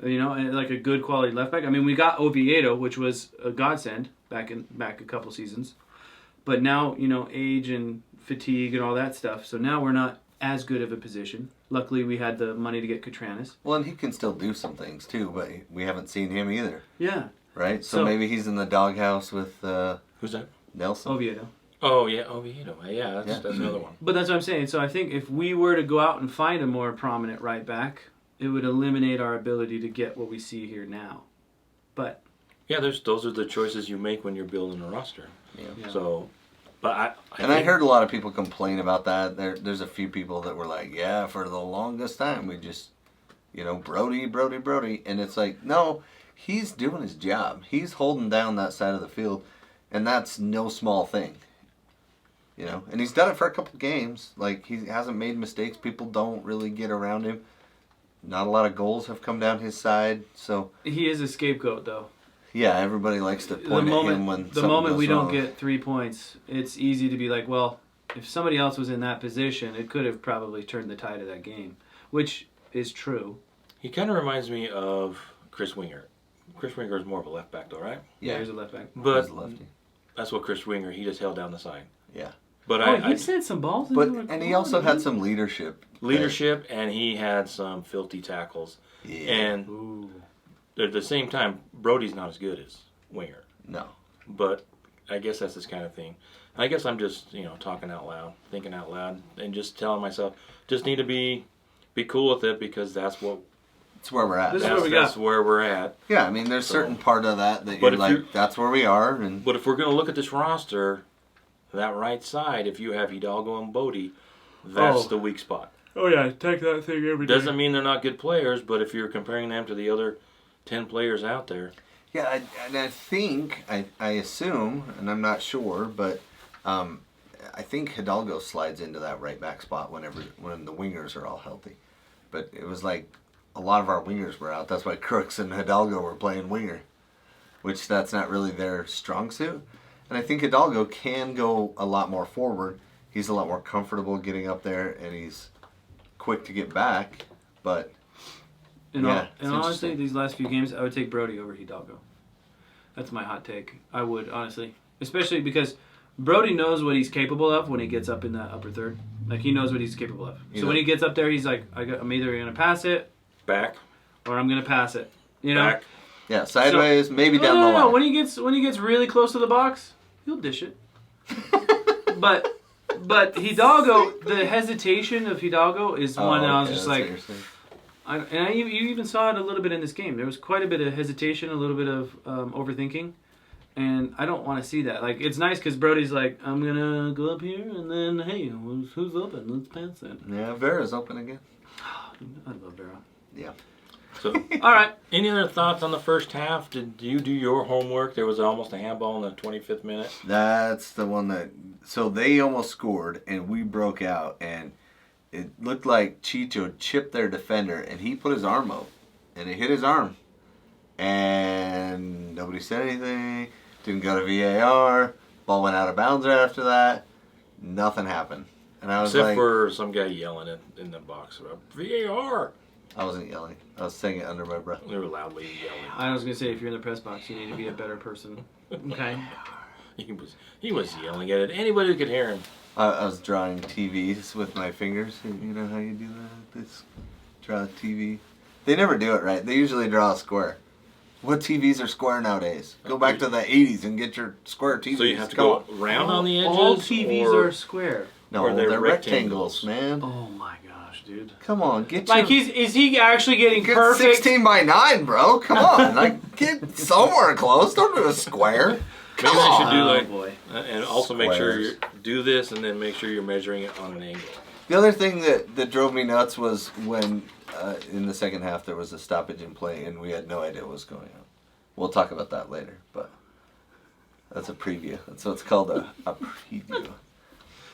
S2: You know, and like a good quality left back. I mean, we got Oviedo, which was a godsend back a couple seasons, but now age and fatigue and all that stuff. So now we're not as good of a position. Luckily, we had the money to get Catranis.
S3: Well, and he can still do some things too, but we haven't seen him either,
S2: Yeah,
S3: right? So
S2: So-
S3: maybe he's in the doghouse with
S1: Who's that?
S3: Nelson.
S2: Oviedo.
S1: Oh, yeah, Oviedo. Yeah, that's another one.
S2: But that's what I'm saying. So I think if we were to go out and find a more prominent right back, it would eliminate our ability to get what we see here now. But
S1: Yeah, those are the choices you make when you're building a roster.
S2: yeah.
S1: So, but I
S3: I heard a lot of people complain about that. There's a few people that were like, yeah, for the longest time we just, Brody. And it's like, no, he's doing his job. He's holding down that side of the field, and that's no small thing. And he's done it for a couple games. Like, he hasn't made mistakes. People don't really get around him. Not a lot of goals have come down his side. So,
S2: He is a scapegoat, though.
S3: yeah, everybody likes to point at him when
S2: The
S3: something
S2: moment
S3: goes
S2: we don't
S3: wrong.
S2: get 3 points, it's easy to be like, well, if somebody else was in that position, it could have probably turned the tide of that game, which is true.
S1: he kind of reminds me of Chris Winger. Chris Winger is more of a left back, though, right?
S2: Yeah, he's a left back.
S1: But
S3: He's lefty.
S1: that's what Chris Winger. He just held down the side.
S3: Yeah.
S1: But
S2: He sent some balls.
S3: But
S2: into
S3: and he also had some leadership.
S1: leadership, and he had some filthy tackles.
S3: Yeah.
S1: And
S2: Ooh.
S1: at the same time, Brody's not as good as Winger.
S3: No.
S1: But I guess that's this kind of thing. I guess I'm just, talking out loud, thinking out loud, and just telling myself, just need to be cool with it because that's what
S3: It's where we're at.
S2: This is what we got.
S1: that's where we're at.
S3: Yeah, I mean, there's certain part of that
S1: But
S3: you're
S1: if
S3: like,
S1: you're-
S3: that's where we are, and
S1: But if we're going to look at this roster, that right side, if you have Hidalgo and Bodie, that's
S2: Oh.
S1: the weak spot.
S2: Oh yeah, take that thing every day.
S1: Doesn't mean they're not good players, but if you're comparing them to the other 10 players out there,
S3: yeah, and I think I assume, and I'm not sure, but I think Hidalgo slides into that right back spot when the wingers are all healthy. But it was like a lot of our wingers were out. That's why Crooks and Hidalgo were playing winger, which that's not really their strong suit. And I think Hidalgo can go a lot more forward. He's a lot more comfortable getting up there, and he's quick to get back. But
S2: And
S3: Yeah, it's
S2: honestly,
S3: interesting.
S2: these last few games, I would take Brody over Hidalgo. That's my hot take. I would, honestly. Especially because Brody knows what he's capable of when he gets up in that upper third. Like, he knows what he's capable of.
S3: You
S2: So
S3: know-
S2: when he gets up there, he's like, I'm either going to pass it
S1: back,
S2: or I'm going to pass it. You know?
S1: back.
S3: yeah, sideways, maybe down the
S2: No.
S3: line.
S2: When he gets really close to the box, he'll dish it. But Hidalgo, the hesitation of Hidalgo is one that I was
S3: okay,
S2: just
S3: that's
S2: like,
S3: what you're saying.
S2: you even saw it a little bit in this game. There was quite a bit of hesitation, a little bit of overthinking, and I don't want to see that. Like, it's nice because Brody's like, I'm gonna go up here, and then hey, who's open? Let's pass it.
S3: Yeah, Vera's open again.
S2: I love Vera.
S3: Yeah.
S1: So,
S2: All right,
S1: any other thoughts on the first half? Did you do your homework? There was almost a handball in the 25th minute.
S3: That's the one that. So they almost scored, and we broke out, and it looked like Chicho chipped their defender, and he put his arm out, and it hit his arm, and nobody said anything. Didn't go to VAR. Ball went out of bounds right after that. Nothing happened, and I was
S1: Except
S3: like,
S1: for some guy yelling in the box about VAR.
S3: I wasn't yelling. I was saying it under my breath.
S1: They were loudly yelling.
S2: I was gonna say if you're in the press box, you need to be a better person. Okay.
S1: He was yelling at it. Anybody could hear him.
S3: I was drawing TVs with my fingers. You know how you do that? This draw a TV. They never do it right. They usually draw a square. What TVs are square nowadays? Go back to the 80s and get your square TVs.
S1: So you have to
S3: Come
S1: go
S3: on.
S1: round on the edges.
S2: All TVs
S1: or
S2: are square.
S3: No,
S1: Or they're
S3: they're rectangles, man.
S2: Oh my gosh, dude.
S3: Come on, get
S2: Like
S3: your...
S2: is he actually getting
S3: Get
S2: perfect?
S3: 16 by 9, bro. Come on. Like, get somewhere close. Don't do a square.
S1: Maybe they should do
S2: Oh,
S1: like,
S2: boy.
S1: and also make sure you
S3: Squares.
S1: do this, and then make sure you're measuring it on an angle.
S3: The other thing that drove me nuts was when in the second half there was a stoppage in play and we had no idea what was going on. We'll talk about that later, but that's a preview. That's what it's called, a preview.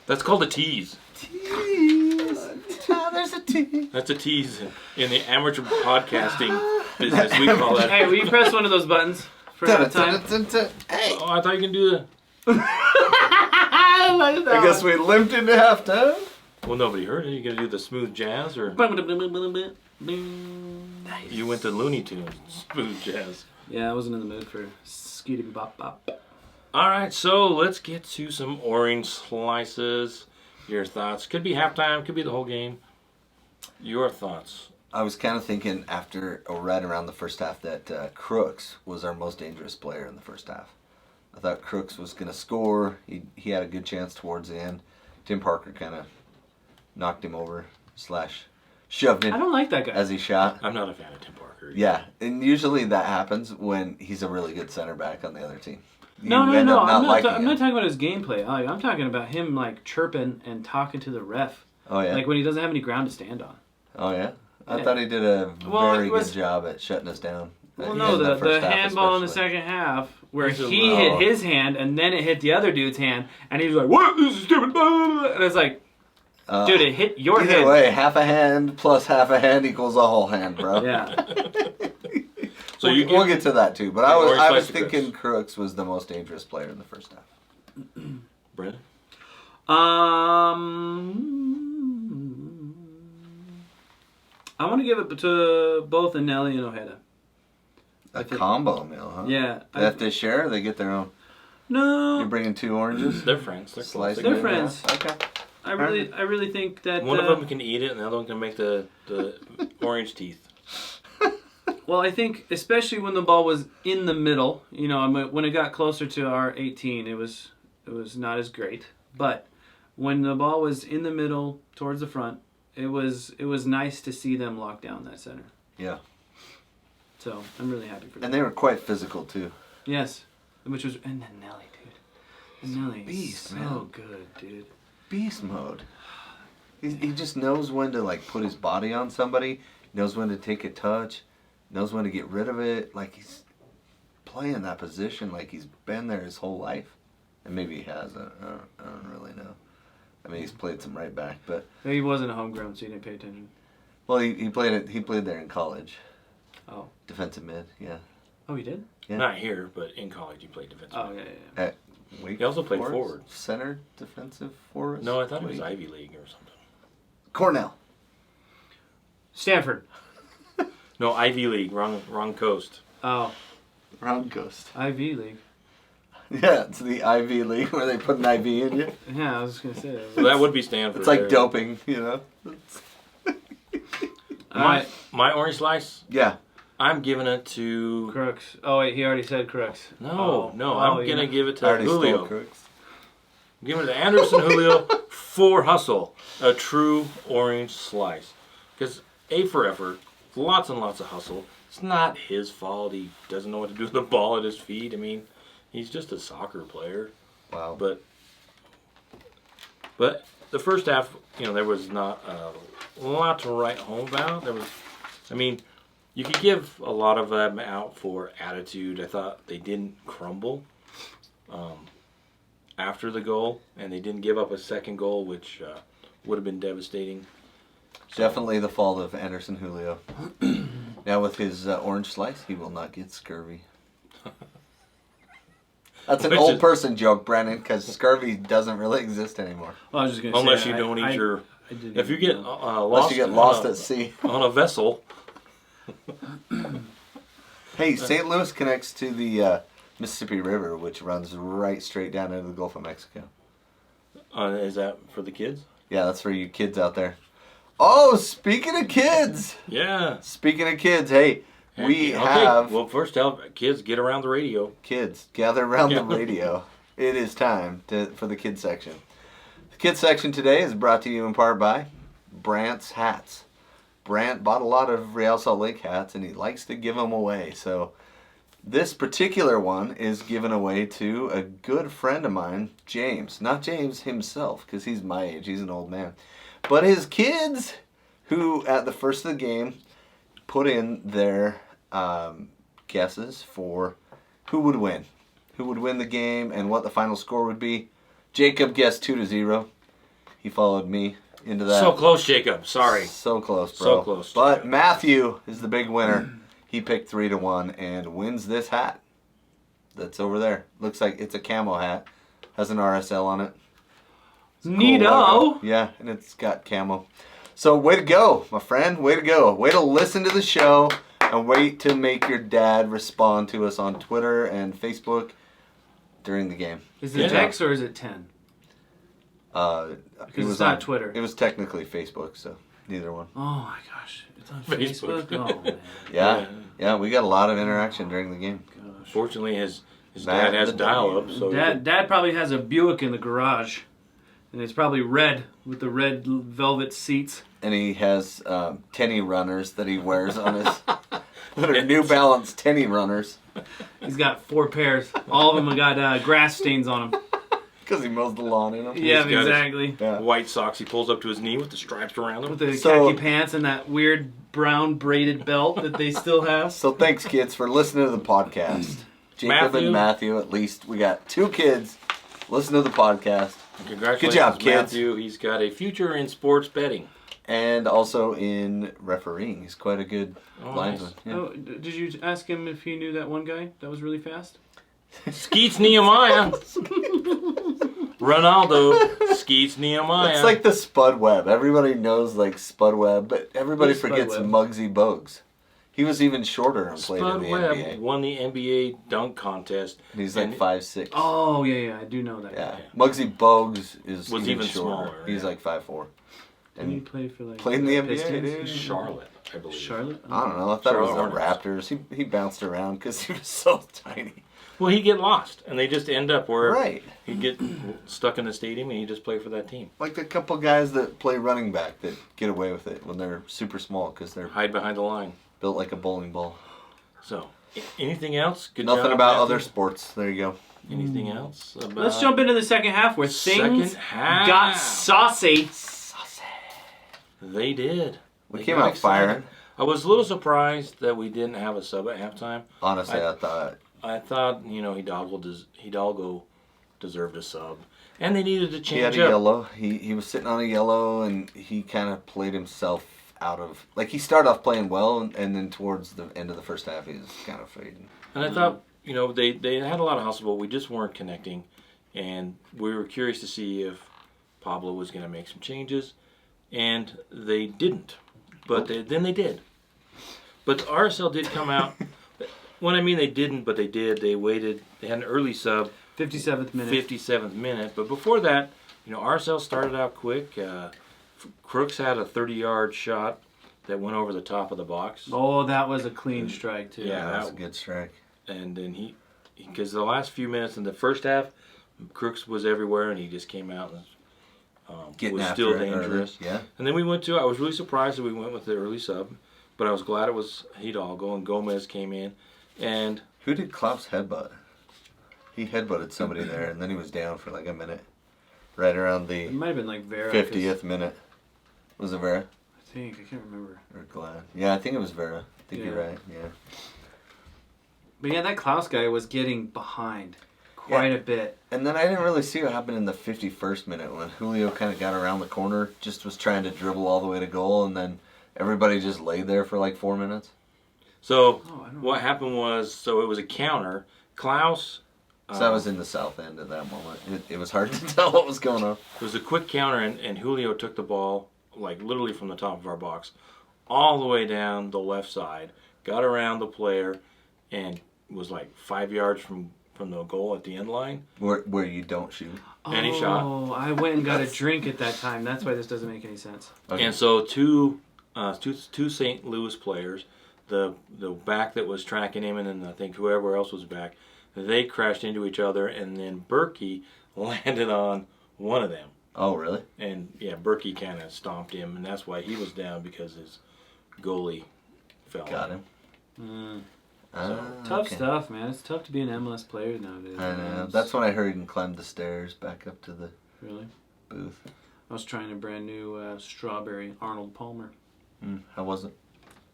S1: That's called a tease.
S3: Tease. Oh, there's a tease.
S1: That's a tease in the amateur podcasting business. We call that.
S2: Hey, will you press one of those buttons for halftime?
S3: Hey.
S1: Oh, I thought you can do that.
S3: I guess we limped into halftime.
S1: Well, nobody heard it. You gonna do the smooth jazz, or you went to Looney Tunes smooth jazz?
S2: Yeah, I wasn't in the mood for skitty bop bop.
S1: All right, so let's get to some orange slices. Your thoughts? Could be halftime. Could be the whole game. Your thoughts?
S3: I was kind of thinking after, or right around the first half, that Crooks was our most dangerous player in the first half. I thought Crooks was going to score. He had a good chance towards the end. Tim Parker kind of knocked him over, / shoved him
S2: I don't like that guy.
S3: as he shot.
S1: I'm not a fan of Tim Parker.
S3: Yeah, and usually that happens when he's a really good center back on the other team.
S2: No.
S3: end up
S2: I'm
S3: liking
S2: not
S3: him.
S2: talking about his gameplay. I'm talking about him like chirping and talking to the ref.
S3: Oh, yeah?
S2: Like when he doesn't have any ground to stand on.
S3: Oh, yeah? I
S2: Yeah.
S3: thought he did a
S2: Well,
S3: very
S2: it was-
S3: good job at shutting us down.
S2: Well,
S3: In
S2: no, the
S3: first half
S2: handball in the
S3: especially.
S2: second half where
S1: He's a-
S2: he hit his hand and then it hit the other dude's hand and he was like, "What? This is stupid!" And it's like, dude, it hit your
S3: Either
S2: hand.
S3: way, half a hand plus half a hand equals a whole hand, bro.
S2: Yeah.
S1: So you
S3: we'll get to that too. But I
S1: Orange
S3: was
S1: slice of
S3: thinking Crooks was the most dangerous player in the first half.
S1: Brandon?
S2: I want to give it to both Anelli and Ojeda.
S3: A combo meal, huh?
S2: Yeah.
S3: They have to share or they get their own?
S2: No.
S3: You're bringing 2 oranges?
S1: They're friends. They're
S3: Slice
S1: close.
S3: it
S2: They're
S3: in
S2: friends.
S3: half? Okay.
S2: I really think that
S1: One of them can eat it, and the other one can make the orange teeth.
S2: well, I think especially when the ball was in the middle, you know, when it got closer to our 18, it was not as great. But when the ball was in the middle towards the front, it was nice to see them lock down that center.
S3: Yeah.
S2: So I'm really happy for them.
S3: And they were quite physical too.
S2: Yes, which was and then Nelly, dude. Nelly,
S3: beast,
S2: so
S3: man.
S2: good, dude.
S3: Beast mode. He just knows when to like put his body on somebody, knows when to take a touch, knows when to get rid of it. Like he's playing that position like he's been there his whole life. And maybe he has. I don't really know. I mean, he's played some right back, but
S2: He wasn't a homegrown, so he didn't pay attention.
S3: well, he played it. He played there in college.
S2: Oh.
S3: Defensive mid, yeah.
S2: Oh, he did?
S3: Yeah.
S1: Not here, but in college he played defensive.
S2: Oh, yeah.
S3: At Wake
S1: He also played
S3: Forest?
S1: forward.
S3: Center, defensive forward.
S1: No, I thought it was
S3: Wake.
S1: Ivy League or something.
S3: Cornell.
S2: Stanford.
S1: No, Ivy League. Wrong coast.
S2: Oh,
S3: Round Coast.
S2: Ivy League.
S3: Yeah, it's the Ivy League where they put an IV in you.
S2: Yeah, I was just gonna say that.
S1: So that would be Stanford.
S3: It's like
S1: there.
S3: doping, you know.
S1: My orange slice.
S3: Yeah.
S1: I'm giving it to.
S2: Crooks. Oh wait, he already said Crooks.
S1: No,
S2: Oh,
S1: I'm gonna give it
S3: I
S1: to
S3: already stole
S1: Julio.
S3: Crooks.
S1: I'm giving it to Anderson Julio for hustle, a true orange slice. Because A for effort, lots and lots of hustle. It's not his fault. He doesn't know what to do with the ball at his feet. I mean, he's just a soccer player.
S3: Wow.
S1: But the first half, you know, there was not a lot to write home about. There was, I mean, you could give a lot of them out for attitude. I thought they didn't crumble after the goal, and they didn't give up a second goal, which would have been devastating.
S3: Definitely the fault of Anderson Julio. Now with his orange slice, he will not get scurvy. That's an
S1: Which
S3: old
S1: is-
S3: person joke, Brandon, because scurvy doesn't really exist anymore.
S2: Well, I was just gonna
S1: Unless
S2: say.
S1: you don't eat your.
S2: I didn't
S1: If you
S2: even
S1: get
S2: know.
S3: Unless
S1: lost,
S3: you get lost
S1: on
S3: at sea.
S1: on a vessel,
S3: Hey, St. Louis connects to the Mississippi River, which runs right straight down into the Gulf of Mexico.
S1: is that for the kids?
S3: Yeah, that's for you kids out there. Oh, speaking of kids.
S1: Yeah.
S3: Speaking of kids, hey, we
S1: Okay,
S3: have
S1: Well, first tell kids get around the radio.
S3: kids gather around
S1: Yeah.
S3: the radio. It is time for the kids section. The Kids section today is brought to you in part by Brant's Hats. Brant bought a lot of Real Salt Lake hats, and he likes to give them away. So this particular one is given away to a good friend of mine, James. Not James himself, because he's my age. He's an old man. But his kids, who at the first of the game put in their guesses for who would win. Who would win the game and what the final score would be. Jacob guessed 2-0. He followed me into that.
S1: So close, Jacob. Sorry.
S3: So close, bro.
S1: So close.
S3: But
S1: Jacob.
S3: Matthew is the big winner. He picked 3-1 and wins this hat. That's over there. Looks like it's a camo hat. Has an RSL on it. It's a cool
S2: Neato.
S3: logo. Yeah, and it's got camo. So way to go, my friend. Way to go. Way to listen to the show and wait to make your dad respond to us on Twitter and Facebook during the game.
S2: Is it X or is it 10?
S3: Because
S2: it's not Twitter.
S3: It was technically Facebook, so neither one.
S2: Oh my gosh. It's on
S1: Facebook.
S2: Facebook? Oh, man.
S3: Yeah, we got a lot of interaction during the game.
S2: Gosh.
S1: Fortunately, his
S3: Matt,
S1: dad has
S3: the
S1: dial-up, so
S2: Dad probably has a Buick in the garage. And it's probably red with the red velvet seats.
S3: And he has tenny runners that he wears on his that are New Balance tenny runners
S2: He's got 4 pairs. All of them have got grass stains on them.
S3: because he mows the lawn in them.
S2: Yeah,
S1: got his-
S2: exactly.
S3: Yeah.
S1: white socks he pulls up to his knee with the stripes around
S2: With
S1: them.
S2: the
S3: So-
S2: khaki pants and that weird brown braided belt that they still have.
S3: So thanks, kids, for listening to the podcast. Jacob and Matthew, at least we got 2 kids. Listen to the podcast,
S1: Congratulations,
S3: Good job, kids.
S1: Matthew. He's got a future in sports betting.
S3: and also in refereeing. He's quite a good
S1: Oh,
S3: linesman.
S1: nice.
S3: Yeah.
S2: Oh, did you ask him if he knew that one guy that was really fast?
S1: Skeets Nehemiah. Ronaldo. Skeets Nehemiah.
S3: It's like the Spud Webb. Everybody knows like Spud Webb, but everybody
S2: Who's Spud
S3: forgets
S2: Webb?
S3: Muggsy Bogues. He was even shorter and played in
S1: Spud
S3: the
S1: Webb
S3: NBA.
S1: won the NBA dunk contest.
S3: And he's like
S1: and
S3: 5'6".
S2: Oh, yeah, I do know that
S3: Yeah.
S2: guy.
S3: Muggsy Bogues is
S1: Was even
S3: shorter.
S1: smaller,
S3: He's
S1: yeah.
S3: like 5'4".
S2: Didn't he
S3: And
S2: play for like
S3: played in the NBA,
S2: Pistons?
S3: dude.
S1: Charlotte, I believe.
S2: Charlotte?
S3: I don't know. I thought it was the
S1: Charlotte
S3: Raptors. He bounced around because he was so tiny.
S1: Well, he'd get lost, and they just end up where
S3: Right.
S1: he'd get stuck in the stadium, and he'd just play for that team.
S3: Like the couple guys that play running back that get away with it when they're super small because they're
S1: Hide behind the line.
S3: built like a bowling ball.
S1: So, anything else? Good
S3: Nothing
S1: job,
S3: about
S1: Matthew.
S3: other sports. There you go.
S1: Anything else? About
S2: Let's jump into the second half where things
S1: Second half.
S2: got saucy.
S1: They did.
S3: We
S1: They
S3: came
S1: got
S3: out
S1: excited.
S3: firing.
S1: I was a little surprised that we didn't have a sub at halftime.
S3: Honestly, I thought
S1: I thought, Hidalgo deserved a sub. And they needed to
S3: he had
S1: change
S3: a
S1: up.
S3: yellow. He was sitting on a yellow, and he kind of played himself out of... Like, he started off playing well, and then towards the end of the first half, he was kind of fading.
S1: And I thought, they had a lot of hustle, but we just weren't connecting. And we were curious to see if Pablo was going to make some changes. And they didn't. But then they did. But RSL did come out. When I mean they didn't, but they did. They waited. They had an early sub.
S2: 57th minute.
S1: 57th minute. But before that, RSL started out quick. Crooks had a 30-yard shot that went over the top of the box.
S2: Oh, that was a clean strike, too.
S1: Yeah.
S3: That was a good strike.
S1: And then because the last few minutes in the first half, Crooks was everywhere, and he just came out and
S3: Getting
S1: was
S3: after
S1: still
S3: it early.
S1: dangerous.
S3: Yeah.
S1: And then I was really surprised that we went with the early sub, but I was glad it was Hidalgo, and Gomez came in. And
S3: Who did Klaus headbutt? He headbutted somebody there, and then he was down for like a minute. Right around the
S2: It might have been like Vera. 'cause
S3: 50th minute. Was it Vera?
S2: I think. I can't remember.
S3: Or Glad? Yeah, I think it was Vera. I think you're
S2: Yeah.
S3: right. Yeah.
S2: But yeah, that Klaus guy was getting behind quite a bit.
S3: And then I didn't really see what happened in the 51st minute when Julio kind of got around the corner, just was trying to dribble all the way to goal, and then everybody just laid there for like 4 minutes.
S1: so
S2: Oh, I don't
S1: what happened was, it was a counter. Klaus...
S3: So that was in the south end at that moment. It was hard to tell what was going on.
S1: It was a quick counter, and Julio took the ball, like literally from the top of our box, all the way down the left side, got around the player, and was like 5 yards from the goal at the end line.
S3: Where you don't shoot.
S1: And he shot.
S2: Oh, I went and got a drink at that time. That's why this doesn't make any sense.
S3: Okay.
S1: And so two St. Louis players, the back that was tracking him, and then I think whoever else was back, they crashed into each other, and then Berkey landed on one of them.
S3: Oh, really?
S1: And yeah, Berkey kind of stomped him, and that's why he was down because his goalie fell.
S3: Got
S1: on
S3: him.
S2: Tough
S3: okay.
S2: stuff, man. It's tough to be an MLS player nowadays.
S3: I know.
S2: man.
S3: That's when I heard him climb the stairs back up to the
S2: Really?
S3: booth.
S2: I was trying a brand new strawberry Arnold Palmer.
S3: How was it?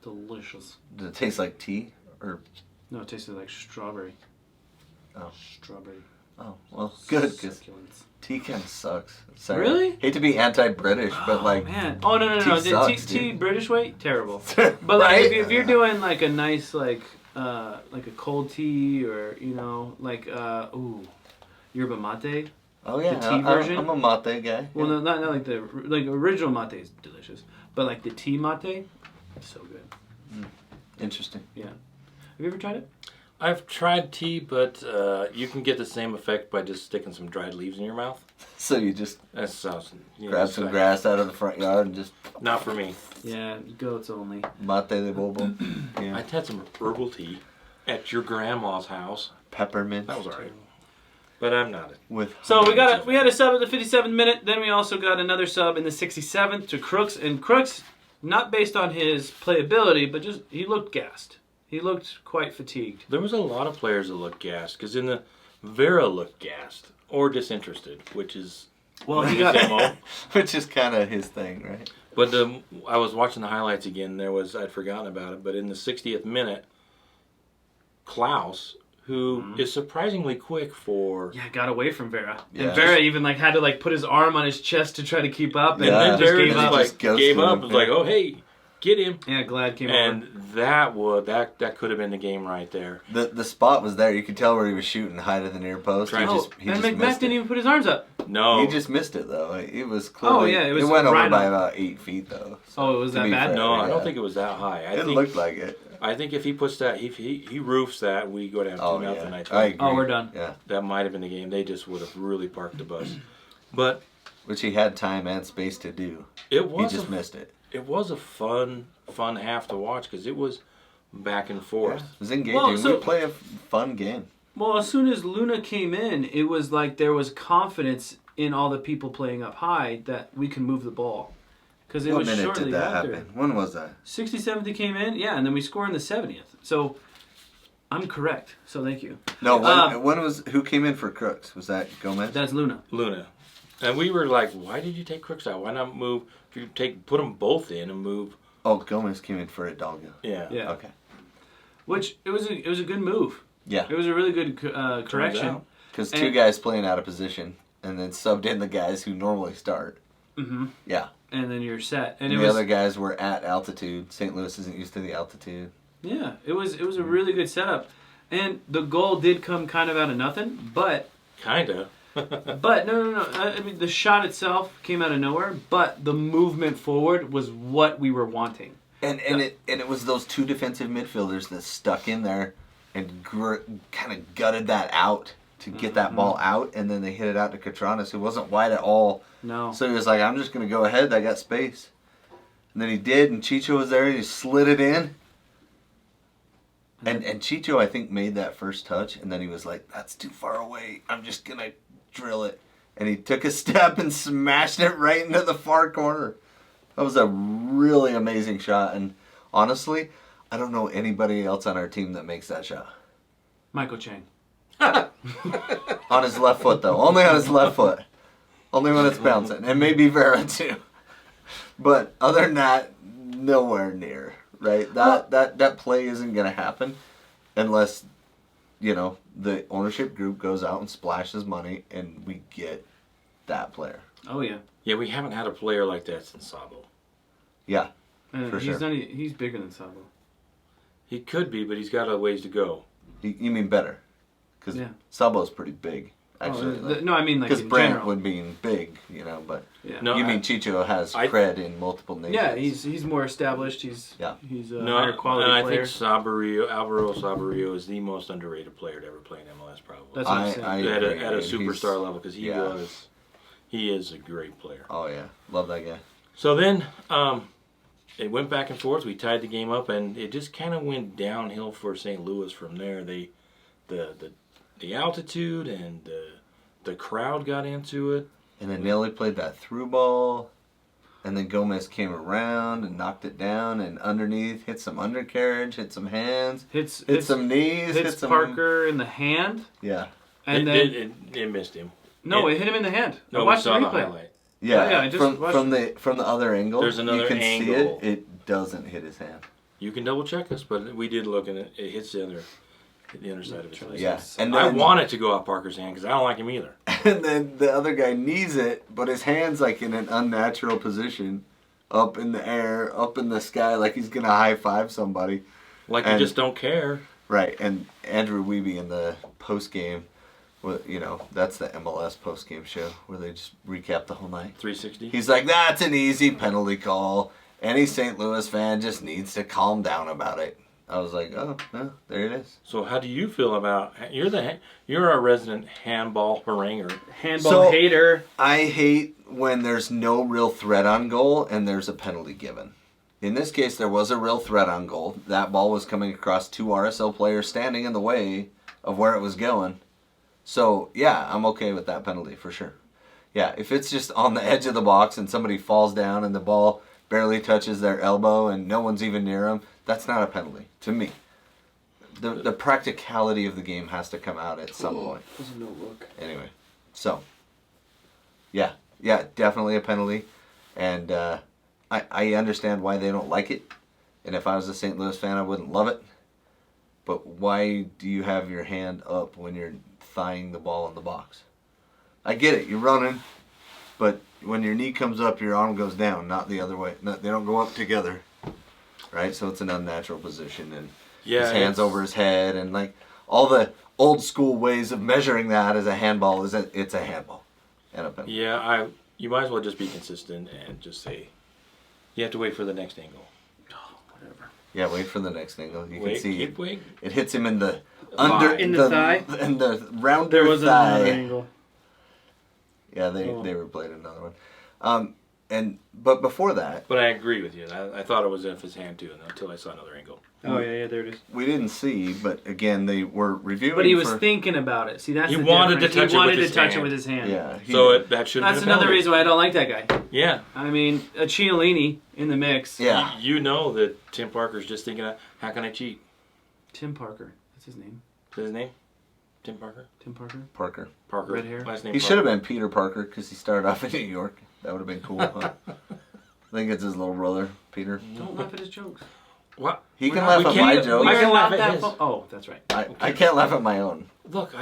S2: Delicious.
S3: Did it taste like tea? Or
S2: No, it tasted like strawberry.
S3: Oh.
S2: Strawberry.
S3: Oh, well, good, because
S2: Succulents.
S3: tea kind of sucks. Sorry.
S2: Really?
S3: Hate to be anti-British, but like...
S2: Man. Oh, no.
S3: tea
S2: The
S3: sucks,
S2: tea
S3: dude.
S2: British way? Terrible. But like,
S3: Right?
S2: if you're doing like a nice, like a cold tea or, like, yerba mate.
S3: Oh, yeah.
S2: the tea version?
S3: I'm a mate guy.
S2: Well, no, not like the original mate is delicious, but like the tea mate, so good.
S3: Interesting.
S2: Yeah. Have you ever tried it?
S1: I've tried tea, but you can get the same effect by just sticking some dried leaves in your mouth.
S3: So you just
S1: That sounds
S3: grab some grass out of the front yard and just
S1: Not for me.
S2: Yeah, goats only.
S3: mate de bobo.
S1: I
S3: Yeah.
S1: had some herbal tea at your grandma's house.
S3: Peppermint.
S1: That was alright. But I'm not it.
S3: With
S2: So we had a sub at the 57th minute. Then we also got another sub in the 67th to Crooks. And Crooks, not based on his playability, but just he looked gassed. He looked quite fatigued.
S1: There was a lot of players that looked gassed, because in the Vera looked gassed or disinterested, which is
S2: Well, he
S1: his
S2: got
S1: MO.
S3: which is kind of his thing, right?
S1: But I was watching the highlights again. I'd forgotten about it, but in the 60th minute, Klaus, who is surprisingly quick for.
S2: got away from Vera.
S3: Yeah.
S2: And Vera even had to put his arm on his chest to try to keep up, and
S3: Yeah.
S2: then just
S1: Vera
S2: gave
S1: just
S2: up.
S3: Just ghosted
S1: gave up.
S3: him.
S1: It was like, oh hey, get him.
S2: Yeah, Glad came
S1: And
S2: over.
S1: that could have been the game right there.
S3: The spot was there. You could tell where he was shooting, high to the near post.
S1: Right.
S3: He
S2: Oh,
S3: just
S2: and
S3: missed
S2: McMath didn't
S3: it.
S2: even put his arms up.
S1: No,
S3: He just missed it though. It was clearly.
S2: yeah, it was
S3: went over
S2: right
S3: by
S2: on.
S3: about 8 feet though.
S2: Oh, it was
S3: to
S2: that
S3: be
S2: bad?
S3: fair,
S1: no, I
S3: yeah.
S1: don't think it was that high.
S3: It looked like it.
S1: I think if he puts that, he roofs that, we go down 2-0.
S3: Oh,
S1: I
S3: yeah.
S1: think
S3: I agree.
S2: Oh, we're done.
S3: Yeah,
S1: that might have been the game. They just would have really parked the bus. But
S3: which he had time and space to do.
S1: it
S3: He
S1: was
S3: just missed it.
S1: it was a fun half to watch, because it was back and forth.
S3: It was engaging.
S2: Well, so-
S3: we play a fun game.
S2: Well, as soon as Luna came in, it was like there was confidence in all the people playing up high that we can move the ball. Because it
S3: What
S2: was
S3: minute
S2: shortly
S3: did that
S2: after.
S3: happen? When was that?
S2: 67th he came in, yeah, and then we score in the 70th. So I'm correct. So thank you.
S3: No,
S2: Um,
S3: when was who came in for Crooks? Was that Gomez?
S2: That's Luna.
S1: Luna, and we were like, why did you take Crooks out? Why not move? If you put them both in and move.
S3: Oh, Gomez came in for Hidalgo.
S1: Yeah.
S2: Yeah.
S3: Okay.
S2: Which it was a good move.
S3: Yeah.
S2: It was a really good correction.
S1: out.
S3: Because two
S2: And-
S3: guys playing out of position, and then subbed in the guys who normally start.
S2: Mm-hmm.
S3: Yeah.
S2: And then you're set. And
S3: And
S2: it
S3: the
S2: was
S3: other guys were at altitude. St. Louis isn't used to the altitude.
S2: yeah, it was a really good setup. And the goal did come kind of out of nothing, but
S1: Kinda.
S2: no. I mean, the shot itself came out of nowhere, but the movement forward was what we were wanting.
S3: And it was those two defensive midfielders that stuck in there and kind of gutted that out to get that ball out, and then they hit it out to Catranas, who wasn't wide at all.
S2: No.
S3: So he was like, I'm just going to go ahead. I got space. And then he did, and Chicho was there, and he slid it in. And Chicho, I think, made that first touch, and then he was like, that's too far away. I'm just going to drill it. And he took a step and smashed it right into the far corner. That was a really amazing shot. And honestly, I don't know anybody else on our team that makes that shot.
S2: Michael Chang.
S3: On his left foot, though. Only on his left foot. Only when it's bouncing. And maybe Vera, too. But other than that, nowhere near. Right? That play isn't going to happen unless, the ownership group goes out and splashes money and we get that player.
S2: Oh yeah.
S1: Yeah, we haven't had a player like that since Sabo.
S3: Yeah. For
S2: he's
S3: sure.
S2: he's bigger than Sabo.
S1: He could be, but he's got a ways to go.
S3: You mean better? Because
S2: Yeah.
S3: Sabo's pretty big, actually.
S2: No, I mean like
S3: Because
S2: in
S3: Brant
S2: general.
S3: would be big, but
S2: Yeah.
S1: No,
S3: you mean
S1: I-
S3: Chicho has
S1: I-
S3: cred in multiple nations.
S2: Yeah, he's more established. He's
S3: Yeah.
S2: he's a
S1: No,
S2: higher quality
S1: and I
S2: player.
S1: think Alvaro Saborio is the most underrated player to ever play in MLS, probably.
S2: That's what I'm saying.
S3: I
S1: at
S3: agree.
S1: a
S3: He's-
S1: superstar level, because
S3: yeah.
S1: he is a great player.
S3: Oh, yeah. Love that guy.
S1: So then it went back and forth. We tied the game up, and it just kind of went downhill for St. Louis from there. The altitude and the crowd got into it.
S3: And then Nelly played that through ball. And then Gomez came around and knocked it down and underneath, hit some undercarriage, hit some hands, hit some knees, hit some...
S2: Parker in the hand.
S3: Yeah.
S2: And
S1: it missed him.
S2: No, it hit him in the hand.
S1: No,
S2: I watched
S1: we saw
S2: the
S1: the
S2: replay.
S1: highlight.
S3: Yeah,
S2: I just watched
S3: from the other angle,
S1: there's another
S3: you can
S1: angle.
S3: see it doesn't hit his hand.
S1: You can double check us, but we did look and it hits the underside of his leg.
S3: Yeah,
S1: and I want it to go off Parker's hand because I don't like him either.
S3: And then the other guy knees it, but his hand's like in an unnatural position, up in the air, up in the sky, like he's gonna high five somebody.
S1: Like you just don't care.
S3: Right, and Andrew Wiebe in the post game, that's the MLS post game show where they just recap the whole night.
S1: 360.
S3: He's like, that's an easy penalty call. Any St. Louis fan just needs to calm down about it. I was like, oh, well, there it is.
S1: So how do you feel about you're a resident handball haranguer,
S2: handball hater?
S3: I hate when there's no real threat on goal and there's a penalty given. In this case, there was a real threat on goal. That ball was coming across 2 RSL players standing in the way of where it was going. So yeah, I'm okay with that penalty for sure. Yeah, if it's just on the edge of the box and somebody falls down and the ball barely touches their elbow and no one's even near them, that's not a penalty to me. The practicality of the game has to come out at some point.
S2: There's no look.
S3: Anyway, so yeah, definitely a penalty, and I understand why they don't like it. And if I was a St. Louis fan, I wouldn't love it. But why do you have your hand up when you're thighing the ball in the box? I get it, you're running, but when your knee comes up, your arm goes down, not the other way. No, they don't go up together, right? So it's an unnatural position, and his hand's over his head, and like all the old school ways of measuring that as a handball it's a handball and a penalty.
S1: Yeah, you might as well just be consistent and just say you have to wait for the next angle.
S2: Oh, whatever.
S3: Yeah, wait for the next angle. You can see
S1: keep waiting.
S3: It hits him in the
S2: in the thigh,
S3: in the rounder
S2: there was
S3: thigh.
S2: another angle.
S3: Yeah, they replayed another one. But before that,
S1: but I agree with you. I thought it was in his hand too, until I saw another angle.
S2: Oh yeah, there it is.
S3: We didn't see, but again, they were reviewing.
S2: But he was thinking about it. See, that's
S1: he
S2: the
S1: wanted
S2: difference.
S1: to touch
S2: he wanted
S1: it with
S2: to touch
S1: his
S2: it
S1: hand.
S2: with his hand.
S3: Yeah.
S1: So that should.
S2: That's another reason why I don't like that guy.
S1: Yeah.
S2: I mean, a Cialini in the mix.
S3: Yeah.
S1: You know that Tim Parker's just thinking, how can I cheat?
S2: Tim Parker. That's his name.
S1: Is that his name? Tim Parker?
S2: Tim Parker?
S1: Parker.
S2: Red hair.
S1: Last name
S3: He
S1: Parker.
S3: should have been Peter Parker because he started off in New York. That would have been cool. Huh? I think it's his little brother, Peter.
S2: Don't laugh at his jokes.
S1: What?
S3: He can laugh at my jokes.
S2: I can laugh
S1: at
S2: at
S1: his.
S2: that. Oh, that's right.
S3: I can't laugh at my own.
S1: Look,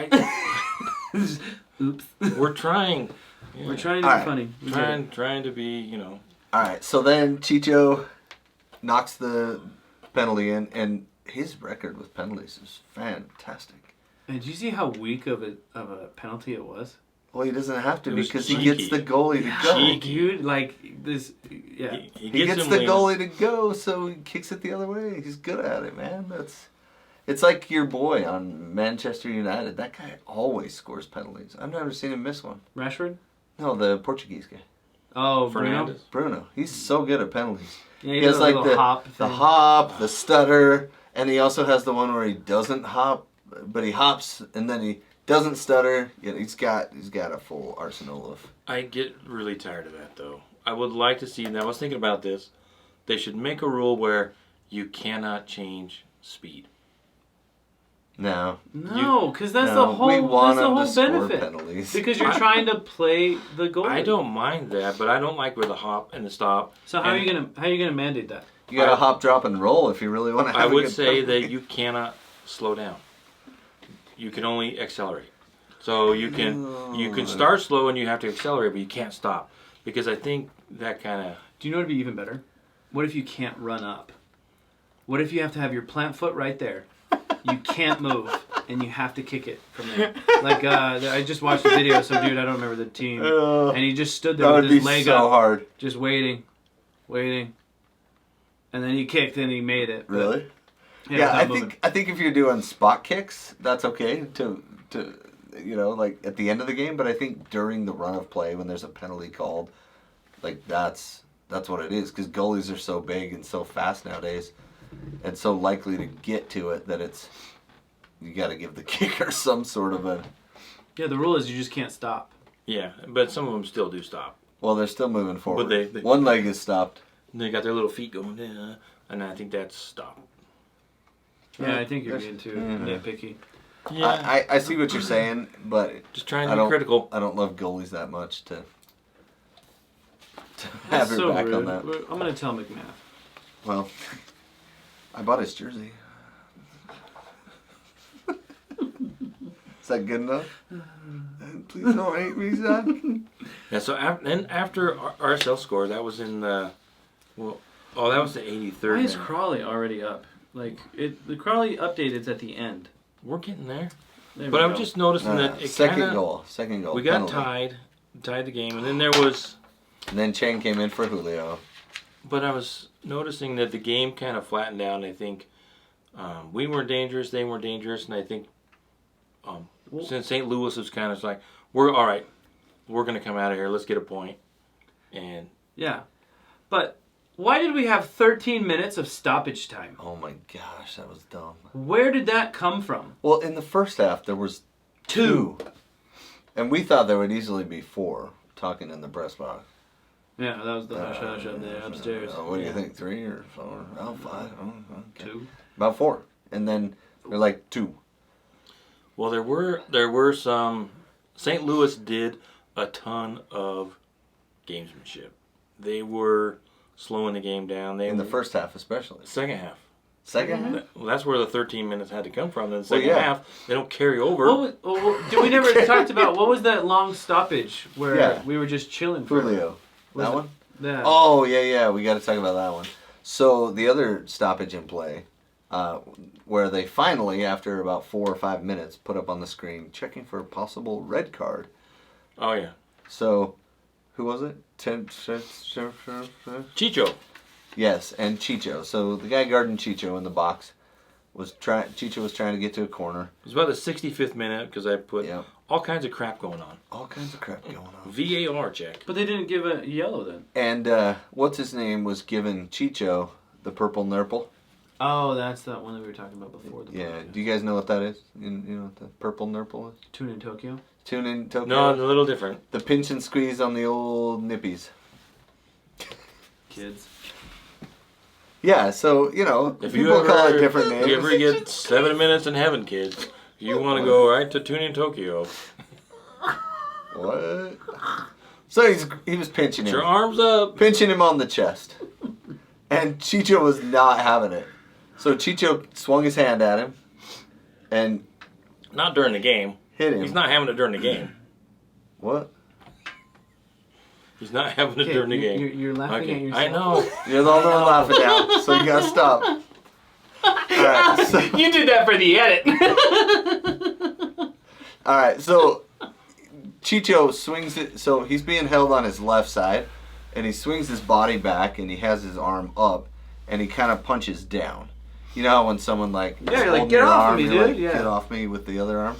S2: Oops.
S1: we're trying. Yeah.
S2: We're trying to be funny.
S1: Trying to be,
S3: All right, so then Chicho knocks the penalty in, and his record with penalties is fantastic.
S2: And did you see how weak of a penalty it was?
S3: Well, he doesn't have to
S1: It was
S3: because
S1: cheeky.
S3: he gets the goalie to go.
S1: Cheeky.
S2: Dude, like this. Yeah.
S1: He
S3: He gets
S1: him
S3: the
S1: leaning.
S3: goalie to go, so he kicks it the other way. He's good at it, man. It's like your boy on Manchester United. That guy always scores penalties. I've never seen him miss one.
S2: Rashford?
S3: No, the Portuguese guy.
S2: Oh, Bruno.
S1: Fernandez.
S3: Bruno. He's so good at penalties.
S2: Yeah,
S3: He has
S2: a
S3: like
S2: little
S3: the hop, the stutter, and he also has the one where he doesn't hop, but he hops and then he doesn't stutter. Yeah, he's got a full arsenal of.
S1: I get really tired of that, though. I would like to see, and I was thinking about this, they should make a rule where you cannot change speed.
S3: No.
S2: No, because that's
S3: No,
S2: the whole.
S3: we want
S2: that's the
S3: him
S2: whole
S3: to score
S2: benefit.
S3: penalties.
S2: Because you're trying to play the goal.
S1: I don't mind that, but I don't like with the hop and the stop.
S2: So how are you gonna mandate that?
S3: You got to hop, drop, and roll if you really want to have
S1: I
S3: a
S1: would
S3: good
S1: say
S3: penalty.
S1: that you cannot slow down. You can only accelerate. So you can start slow and you have to accelerate, but you can't stop. Because I think that kind of...
S2: Do you know what would be even better? What if you can't run up? What if you have to have your plant foot right there? You can't move, and you have to kick it from there. Like, I just watched a video of some dude, I don't remember the team, and he just stood there
S3: That
S2: with
S3: would
S2: his
S3: be
S2: leg
S3: so
S2: up,
S3: hard.
S2: just waiting. And then he kicked, and he made it. But,
S3: Really?
S2: yeah,
S3: Yeah,
S2: without moving.
S3: I think if you're doing spot kicks, that's okay to like at the end of the game. But I think during the run of play when there's a penalty called, like that's what it is. Because goalies are so big and so fast nowadays, and so likely to get to it that you got to give the kicker some sort of a.
S2: Yeah, the rule is you just can't stop.
S1: Yeah, but some of them still do stop.
S3: Well, they're still moving forward.
S1: they-
S3: One leg is stopped.
S1: They got their little feet going, and I think that's stop.
S2: Yeah, I think you're being too nitpicky.
S1: Yeah,
S3: I see what you're saying, but
S1: just trying
S3: I
S1: to be
S3: don't-
S1: critical.
S3: I don't love goalies that much to
S2: That's
S3: have your
S2: so
S3: back
S2: rude.
S3: on that.
S2: I'm going to tell McMath.
S3: Well, I bought his jersey. Is that good enough? Please don't hate me, son.
S1: Yeah, so after RSL scored, that was in the, that was the 83rd.
S2: Why is
S1: minute.
S2: Crawley already up? Like, the Crawley update is at the end.
S1: We're getting there.
S2: There
S1: But
S2: we
S1: I was
S2: go.
S1: just noticing that it
S3: Second
S1: kinda,
S3: goal. Second goal.
S1: we got
S3: penalty.
S1: tied the game, and then there was,
S3: And then Chang came in for Julio.
S1: but I was noticing that the game kind of flattened down. I think we weren't dangerous, they weren't dangerous, and I think since St. Louis was kind of like, we're all right, we're going to come out of here, let's get a point. And
S2: Yeah. But why did we have 13 minutes of stoppage time?
S3: Oh my gosh, that was dumb.
S2: Where did that come from?
S3: Well, in the first half, there was 2. And we thought there would easily be 4, talking in the press box.
S2: Yeah, that was the hush hush up there upstairs.
S3: What do you think, 3 or 4? Oh, 5. Oh, okay.
S2: 2.
S3: About 4. And then they're like 2.
S1: well, there were some. St. Louis did a ton of gamesmanship. They were slowing the game down. They
S3: In the first half, especially.
S1: second half.
S3: Second half?
S1: Well, that's where the 13 minutes had to come from. Then the second
S3: yeah.
S1: half, they don't carry over.
S2: Did we never talked about what was that long stoppage where
S3: Yeah.
S2: we were just chilling for?
S3: Julio.
S2: Was
S3: That
S2: it-
S3: one?
S2: Yeah.
S3: Oh, yeah. We got to talk about that one. So, the other stoppage in play, where they finally, after about 4 or 5 minutes, put up on the screen, checking for a possible red card.
S1: Oh yeah,
S3: So, who was it?
S1: Chicho.
S3: Yes, and Chicho. So, the guy guarding Chicho in the box Chicho was trying to get to a corner.
S1: It was about the 65th minute because I put
S3: Yep.
S1: all kinds of crap going on.
S3: All kinds of crap going on.
S1: VAR check.
S2: But they didn't give a yellow then.
S3: And what's his name was giving Chicho the purple nurple.
S2: Oh, that's that one that we were talking about before. The
S3: Yeah.
S2: podcast.
S3: Do you guys know what that is? You know what the purple nurple is?
S2: Tune in Tokyo.
S3: Tune in Tokyo.
S1: No, a little different.
S3: The pinch and squeeze on the old nippies.
S2: Kids.
S3: Yeah, so,
S1: If you
S3: people
S1: ever,
S3: call it different
S1: if you
S3: names.
S1: ever get 7 minutes in heaven, kids, you want to go right to Tune in Tokyo.
S3: What? So he was pinching
S1: Put
S3: him.
S1: your arms up.
S3: Pinching him on the chest. And Chicho was not having it. So Chicho swung his hand at him and
S1: Not during the game.
S3: hit him.
S1: He's not having it during the game.
S3: What?
S1: He's not having it
S2: Okay,
S1: during the game.
S2: You're laughing at
S1: Okay,
S2: yourself.
S1: I know.
S3: You're the only one laughing now, so you gotta stop. Alright, so,
S2: You did that for the edit.
S3: so Chicho swings it, so he's being held on his left side, and he swings his body back, and he has his arm up, and he kind of punches down. You know how when someone like
S2: Yeah, you're like,
S3: holding
S2: "Get
S3: your
S2: off of
S3: arm,
S2: me,
S3: you're
S2: dude."
S3: like,
S2: Yeah.
S3: Get off me with the other arm.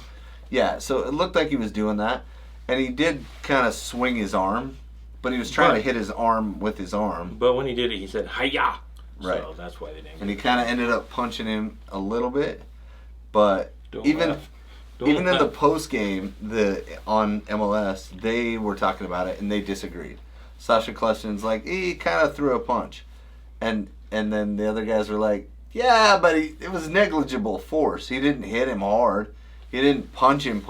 S3: Yeah, so it looked like he was doing that, and he did kind of swing his arm, but he was trying to hit his arm with his arm,
S1: But when he did it, he said, "Hiya!"
S3: Right.
S1: So that's why they didn't.
S3: and he kind of ended up punching him a little bit, but
S1: Don't
S3: even.
S1: laugh. Don't
S3: Even in the
S1: laugh.
S3: post game, on MLS, they were talking about it and they disagreed. Sasha Kleston's like, he kind of threw a punch, and then the other guys were like, yeah, but it was negligible force. He didn't hit him hard. He didn't punch him.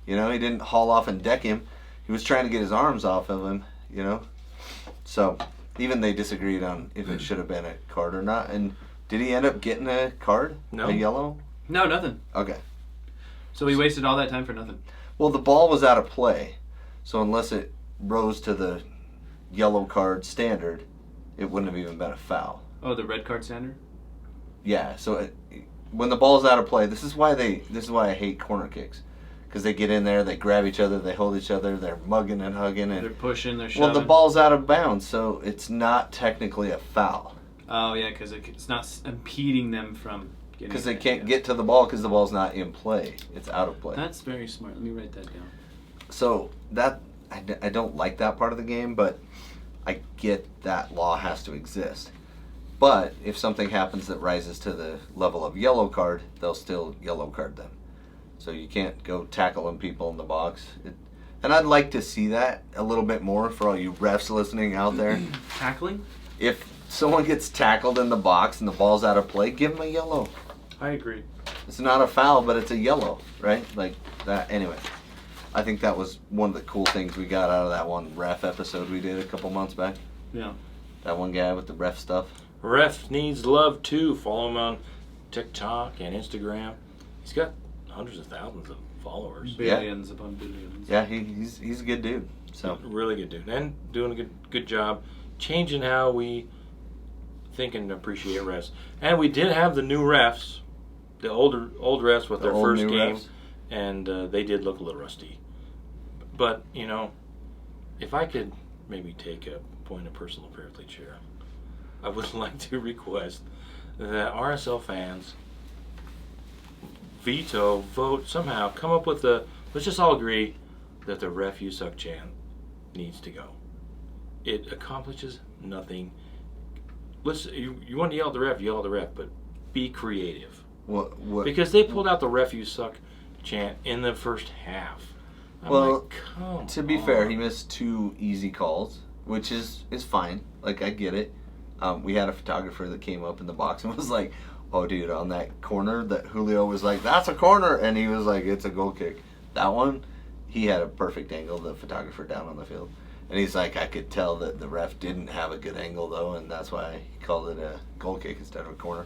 S3: He didn't haul off and deck him. He was trying to get his arms off of him. So even they disagreed on if it should have been a card or not. And did he end up getting a card?
S1: No.
S3: A yellow?
S2: No, nothing.
S3: Okay.
S2: So we wasted all that time for nothing.
S3: Well, the ball was out of play, so unless it rose to the yellow card standard, it wouldn't have even been a foul.
S2: Oh, the red card standard?
S3: Yeah. So when the ball's out of play, this is why I hate corner kicks, because they get in there, they grab each other, they hold each other, they're mugging and hugging,
S2: They're
S3: and
S2: pushing, they're shoving.
S3: well, the ball's out of bounds, so it's not technically a foul
S2: Oh, yeah, because it's not impeding them from getting
S3: because they
S2: it,
S3: can't
S2: yeah.
S3: get to the ball because the ball's not in play; it's out of play.
S2: That's very smart. Let me write that down.
S3: So that I don't like that part of the game, but I get that law has to exist. But if something happens that rises to the level of yellow card, they'll still yellow card them. So you can't go tackling people in the box. And I'd like to see that a little bit more for all you refs listening out there.
S2: Tackling?
S3: If someone gets tackled in the box and the ball's out of play, give them a yellow.
S2: I agree.
S3: It's not a foul, but it's a yellow, right? Like that. Anyway, I think that was one of the cool things we got out of that one ref episode we did a couple months back.
S2: Yeah.
S3: That one guy with the ref stuff.
S1: Ref needs love too. Follow him on TikTok and Instagram. He's got hundreds of thousands of followers.
S2: Billions upon billions.
S3: Yeah, he's a good dude. So
S1: Really good dude. And doing a good job changing how we think and appreciate refs. And we did have the new refs, the old refs with
S3: The
S1: their
S3: old
S1: first
S3: new
S1: game.
S3: refs.
S1: And they did look a little rusty. But, if I could maybe take a point of personal privilege here, I would like to request that RSL fans vote, somehow, come up with let's just all agree that the ref you suck chant needs to go. It accomplishes nothing. You want to yell at the ref, yell at the ref, but be creative.
S3: what?
S1: Because they pulled out the ref you suck chant in the first half. I'm
S3: Well,
S1: like, come
S3: To be
S1: on.
S3: fair, he missed 2 easy calls, which is fine. Like, I get it. We had a photographer that came up in the box and was like, "Oh, dude, on that corner that Julio was like, that's a corner," and he was like, "It's a goal kick." That one, he had a perfect angle, the photographer down on the field. And he's like, I could tell that the ref didn't have a good angle, though, and that's why he called it a goal kick instead of a corner.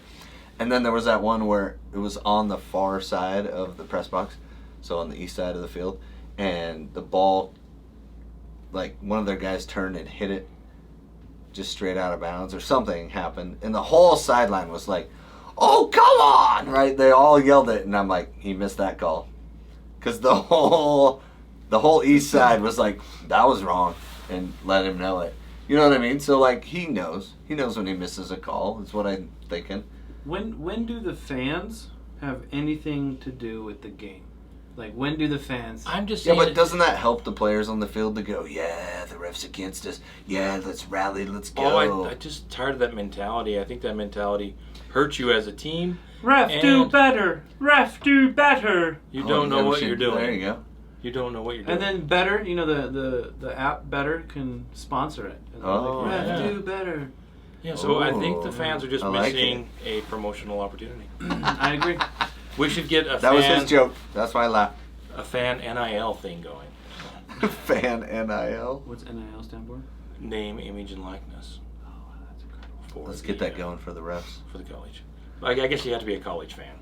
S3: And then there was that one where it was on the far side of the press box, so on the east side of the field, and the ball, like, one of their guys turned and hit it just straight out of bounds, or something happened, and the whole sideline was like, "Oh, come on!" Right? They all yelled it, and I'm like, he missed that call. Because the whole east side was like, that was wrong, and let him know it. You know what I mean? So, like, he knows. He knows when he misses a call, is what I'm thinking.
S2: When do the fans have anything to do with the game? Like, when do the fans...
S1: I'm just
S3: Yeah,
S1: saying.
S3: but doesn't that help the players on the field to go, yeah, the ref's against us. Yeah, let's rally, let's go.
S1: I just tired of that mentality. I think that mentality hurts you as a team.
S2: Ref, do
S1: And-
S2: better! Ref, do better!
S1: You
S3: Oh,
S1: don't know
S3: we
S1: what
S3: should-
S1: you're doing.
S3: There you go.
S1: You don't know what you're doing.
S2: And then Better, the app Better can sponsor it. And they're
S3: Oh,
S2: like, Ref,
S1: yeah.
S2: do better.
S1: yeah, so I think
S3: Oh,
S1: the fans are just
S3: I like
S1: missing a promotional opportunity.
S2: I agree.
S1: We should get a
S3: That was
S1: fan,
S3: his joke. That's why I laughed.
S1: a fan NIL thing going.
S3: Fan NIL.
S2: What's NIL stand for?
S1: Name, image, and likeness.
S2: Oh, that's incredible.
S1: For
S3: Let's
S1: the,
S3: get that going for the refs.
S1: for the college. I guess you have to be a college fan.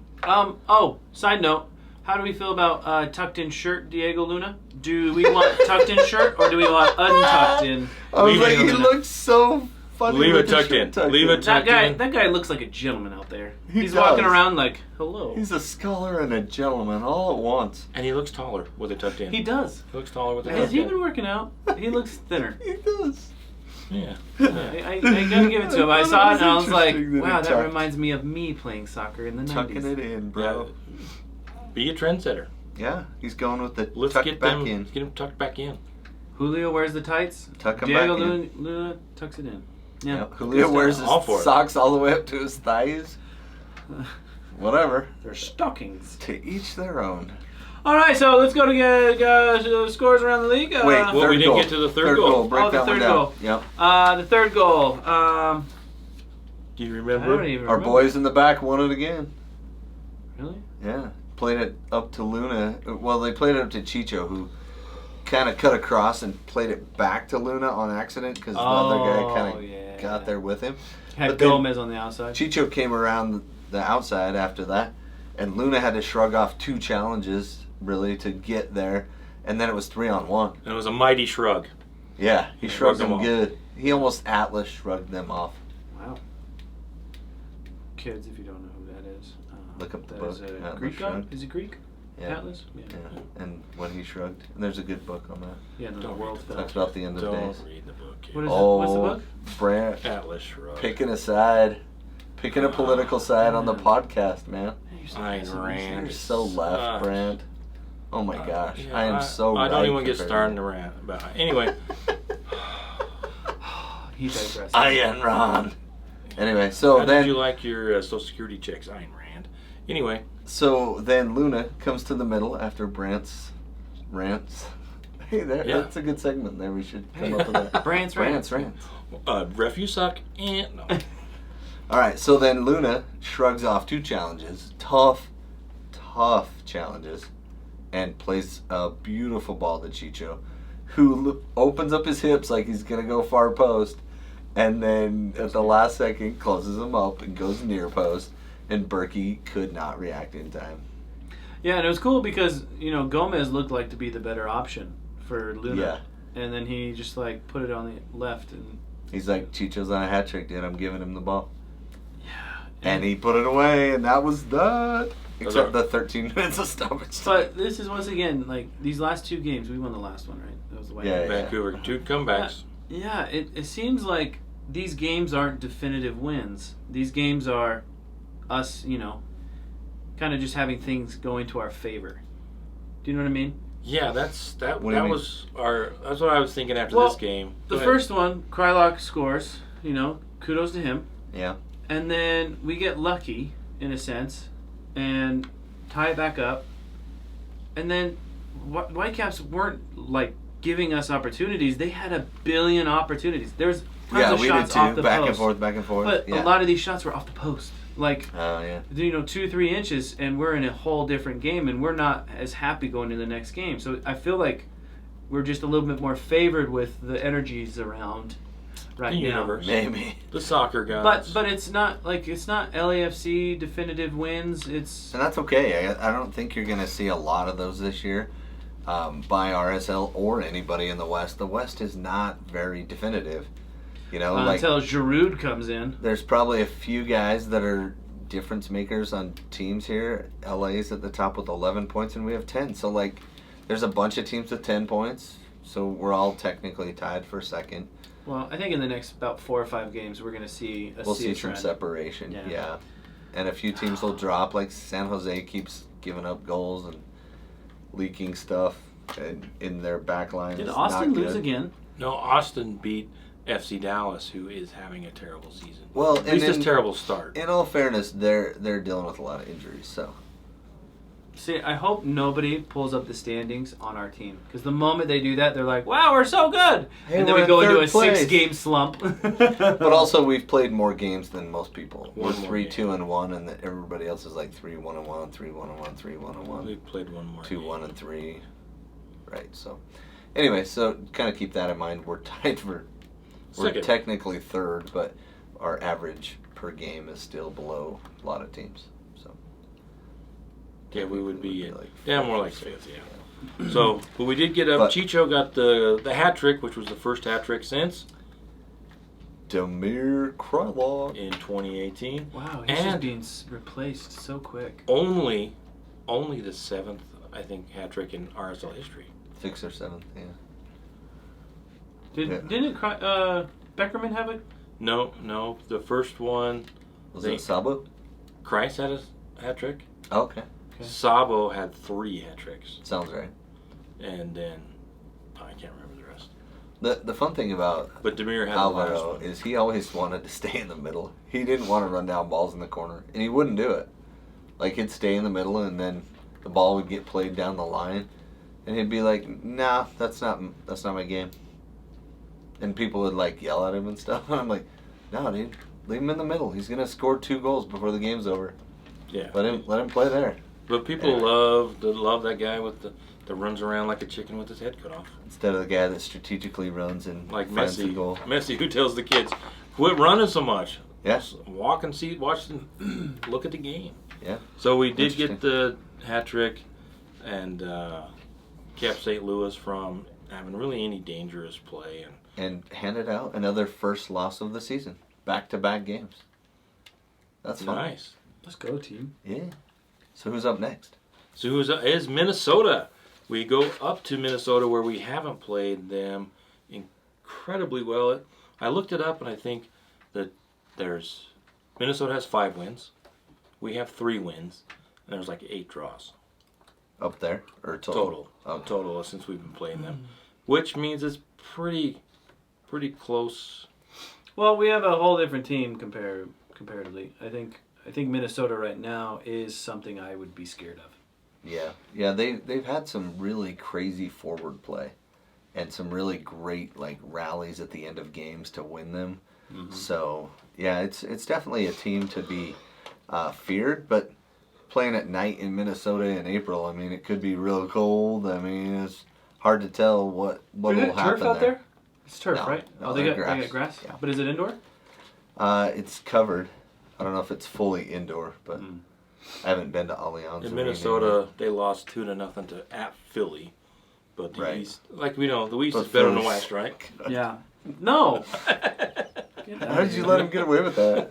S2: Side note. How do we feel about tucked in shirt, Diego Luna? Do we want tucked in shirt or do we want untucked in?
S3: I was
S1: Leave
S3: like,
S1: it
S3: he
S1: in.
S3: looks so funny.
S1: Leave
S3: with
S1: it
S3: the
S1: tucked
S3: shirt
S1: in. Leave it tucked in.
S2: That guy looks like a gentleman out there.
S3: He
S2: He's walking
S3: does.
S2: around like, hello.
S3: He's a scholar and a gentleman all at once.
S1: And he looks taller with it tucked in.
S2: He does.
S1: He looks taller with it
S2: Has
S1: tucked
S2: he
S1: in.
S2: been working out? He looks thinner.
S3: He does.
S1: Yeah.
S2: I gotta give it to him. I saw it and I was like,
S3: Interesting that
S2: wow,
S3: he
S2: that
S3: tucked.
S2: reminds me of me playing soccer in the 90s.
S3: Tucking it in, bro.
S1: Be a trendsetter.
S3: Yeah, he's going with the
S1: Let's
S3: tucked
S1: get
S3: back
S1: them.
S3: in.
S1: Let's get them tucked back in.
S2: Julio wears the tights.
S3: Tuck 'em
S2: Diego
S3: back in.
S2: Luna tucks it in. Yeah.
S3: Yep. Julio wears his
S1: All for it.
S3: socks all the way up to his thighs. Whatever.
S2: They're stockings.
S3: To each their own.
S2: All right, so let's go to get scores around the league.
S3: Wait,
S1: Well, we
S3: third
S1: didn't
S3: goal.
S1: get to the third goal.
S3: Break
S2: Oh, the
S3: that one
S2: third
S3: down.
S2: goal.
S3: Yep.
S2: The third goal.
S1: Do you
S2: I
S1: remember?
S2: don't even
S3: Our
S2: remember.
S3: boys in the back won it again.
S2: Really?
S3: Yeah. Played it up to Luna. Well, they played it up to Chicho, who kind of cut across and played it back to Luna on accident because the other guy kind of got there with him.
S2: Had
S3: But then-
S2: Gomez on the outside.
S3: Chicho came around the outside after that, and Luna had to shrug off 2 challenges, really, to get there, and then it was 3-on-1.
S1: And it was a mighty shrug.
S3: Yeah, he shrugged
S1: them
S3: them
S1: off.
S3: good. He almost Atlas shrugged them off.
S2: Wow. Kids, if you don't know who that is.
S3: Look up the
S2: that
S3: book,
S2: is a
S3: Atlas
S2: Greek guy?
S3: Shrugged.
S2: Is he Greek?
S3: Yeah.
S2: Atlas? Yeah.
S3: Yeah, and when he shrugged. And there's a good book on that.
S2: Yeah, no, the
S1: Don't
S2: world
S1: read
S2: film.
S3: Talks about the end of
S1: Don't
S3: days.
S1: read the book. Kid.
S2: What is it?
S3: Oh,
S2: What's the book?
S3: Brant,
S1: Atlas Shrug.
S3: picking a side. Picking a political side on the podcast, man.
S1: Ayn Rand.
S3: You're so left, Brant. Oh my gosh.
S1: Yeah,
S3: I am so
S1: I don't
S3: right
S1: even get
S3: compared
S1: started
S3: to
S1: to rant about it. Anyway,
S2: He digressed.
S3: Ayn Rand. Anyway, so
S1: how
S3: then
S1: did you like your Social Security checks, Ayn Rand? Anyway,
S3: So then Luna comes to the middle after Brant's rants Hey,
S1: Yeah.
S3: that's a good segment there. We should come up with that.
S2: Brant's
S3: Rants.
S1: Ref, you suck. And no.
S3: All right, so then Luna shrugs off 2 challenges, tough challenges, and plays a beautiful ball to Chicho, who opens up his hips like he's going to go far post, and then at the last second closes them up and goes near post, and Berkey could not react in time.
S2: Yeah, and it was cool because, Gomez looked like to be the better option for Luna.
S3: Yeah.
S2: And then he just, put it on the left. And
S3: He's like, Chicho's on a hat trick, dude. I'm giving him the ball.
S2: yeah.
S3: And he put it away, and that was that. Except the 13 minutes of stoppage.
S2: But this is, once again, these last 2 games, we won the last one, right? That was the White
S3: Yeah,
S2: Sox.
S1: Vancouver, 2 comebacks.
S2: Yeah, it seems like these games aren't definitive wins. These games are us, kind of just having things go into our favor. Do you know what I mean?
S1: Yeah, that's
S3: What do you mean?
S1: was that's what I was thinking after
S2: Well,
S1: this game.
S2: The
S1: Go ahead.
S2: first one, Krylock scores, kudos to him.
S3: Yeah.
S2: And then we get lucky, in a sense, and tie it back up. And then Whitecaps weren't, giving us opportunities. They had a billion opportunities. There's tons of
S3: we
S2: shots
S3: did
S2: off
S3: too.
S2: the
S3: Back
S2: post.
S3: and forth.
S2: But
S3: yeah.
S2: a lot of these shots were off the post.
S3: Oh, yeah.
S2: 2-3 inches, and we're in a whole different game, and we're not as happy going to the next game. So I feel like we're just a little bit more favored with the energies around right
S1: The
S2: now.
S1: universe.
S3: Maybe.
S1: The soccer gods.
S2: But it's not LAFC definitive wins. It's
S3: And that's okay. I don't think you're going to see a lot of those this year by RSL or anybody in the West. The West is not very definitive.
S2: until Giroud comes in.
S3: There's probably a few guys that are difference makers on teams here. LA's at the top with 11 points, and we have 10. So, there's a bunch of teams with 10 points. So we're all technically tied for second.
S2: Well, I think in the next about 4 or 5 games, we're going to see
S3: We'll see
S2: a
S3: some
S2: trend.
S3: separation.
S2: Yeah.
S3: Yeah. And a few teams will drop. Like San Jose keeps giving up goals and leaking stuff in their back line.
S2: Did
S3: is
S2: Austin
S3: not
S2: lose
S3: good.
S2: again?
S1: No, Austin beat FC Dallas, who is having a terrible season.
S3: Well,
S1: At least a terrible start.
S3: In all fairness, they're dealing with a lot of injuries. So
S2: See, I hope nobody pulls up the standings on our team. Because the moment they do that, they're like, wow, we're so good.
S3: Hey,
S2: and then
S3: we're
S2: we
S3: in
S2: go into
S3: third
S2: a
S3: place.
S2: 6-game slump.
S3: but also we've played more games than most people. We're
S1: One more
S3: 3-2-1, and everybody else is like 3-1-1, 3-1-1, 3-1-1,
S1: We played one more.
S3: 2-1-3. Right. So anyway, so kind of keep that in mind. We're tied for. We're
S1: Second.
S3: technically third, but our average per game is still below a lot of teams. So
S1: Yeah, we would be
S3: like
S1: more like fifth. Yeah. So, but we did get up.
S3: But-
S1: Chicho got the hat trick, which was the first hat trick since
S3: Damir Krylov.
S1: in 2018.
S2: Wow, he's just
S1: And-
S2: being replaced so quick.
S1: Only the 7th, I think, hat trick in RSL history.
S3: 6th or 7th, yeah.
S2: Didn't Beckerman have it?
S1: No. The first one,
S3: Was it Sabo?
S1: Christ had a hat trick.
S3: Oh, okay.
S2: Okay.
S1: Sabo had 3 hat tricks,
S3: Sounds right.
S1: and then I can't remember the rest.
S3: The fun thing about
S1: But Demir had the last
S3: Alvaro
S1: one.
S3: is he always wanted to stay in the middle. He didn't want to run down balls in the corner, and he wouldn't do it. He'd stay in the middle, and then the ball would get played down the line, and he'd be like, "Nah, that's not my game." And people would yell at him and stuff. And I'm like, "No, dude, leave him in the middle. He's gonna score 2 goals before the game's over.
S1: Yeah.
S3: Let him play there
S1: But people love that guy with that runs around like a chicken with his head cut off.
S3: instead of the guy that strategically runs and
S1: Like
S3: finds the
S1: Messi.
S3: goal."
S1: Messi, who tells the kids, "Quit running so much.
S3: Yeah.
S1: Just walk and see, watch, and look at the game."
S3: Yeah.
S1: So we did get the hat trick, and kept St. Louis from having really any dangerous play.
S3: And handed out another first loss of the season. Back-to-back games. That's fun.
S1: Nice.
S2: Let's go, team.
S3: Yeah. So who's up next?
S1: So is Minnesota. We go up to Minnesota where we haven't played them incredibly well. I looked it up, and I think that Minnesota has 5 wins. We have 3 wins, and there's 8 draws.
S3: Up there? Or total?
S1: Total. Total since we've been playing them. Which means it's pretty close.
S2: Well, we have a whole different team comparatively. I think Minnesota right now is something I would be scared of.
S3: Yeah. Yeah, they've had some really crazy forward play. And then, like, the goaltending, it's been, it's been tough. But, I mean, they're 5-0 right now. So, I mean, they're not and some really great like rallies at the end of games to win them. So yeah, it's definitely a team to be feared, but playing at night in Minnesota in April, I mean, it could be real cold. I mean, it's hard to tell what will
S2: Is it
S3: happen
S2: turf out there? It's turf,
S3: No,
S2: right?
S3: no,
S2: Oh, they
S3: they're
S2: got
S3: grass.
S2: grass.
S3: Yeah.
S2: But is it indoor?
S3: It's covered. I don't know if it's fully indoor, but I haven't been to Allianz.
S1: In
S3: Arena
S1: Minnesota, they lost 2-0 to at Philly. But the
S3: Right.
S1: East, like we know, the East
S3: But
S1: is better than the
S3: Philly's-
S1: West, right?
S2: Yeah. No.
S3: yet. How did you let him get away with that?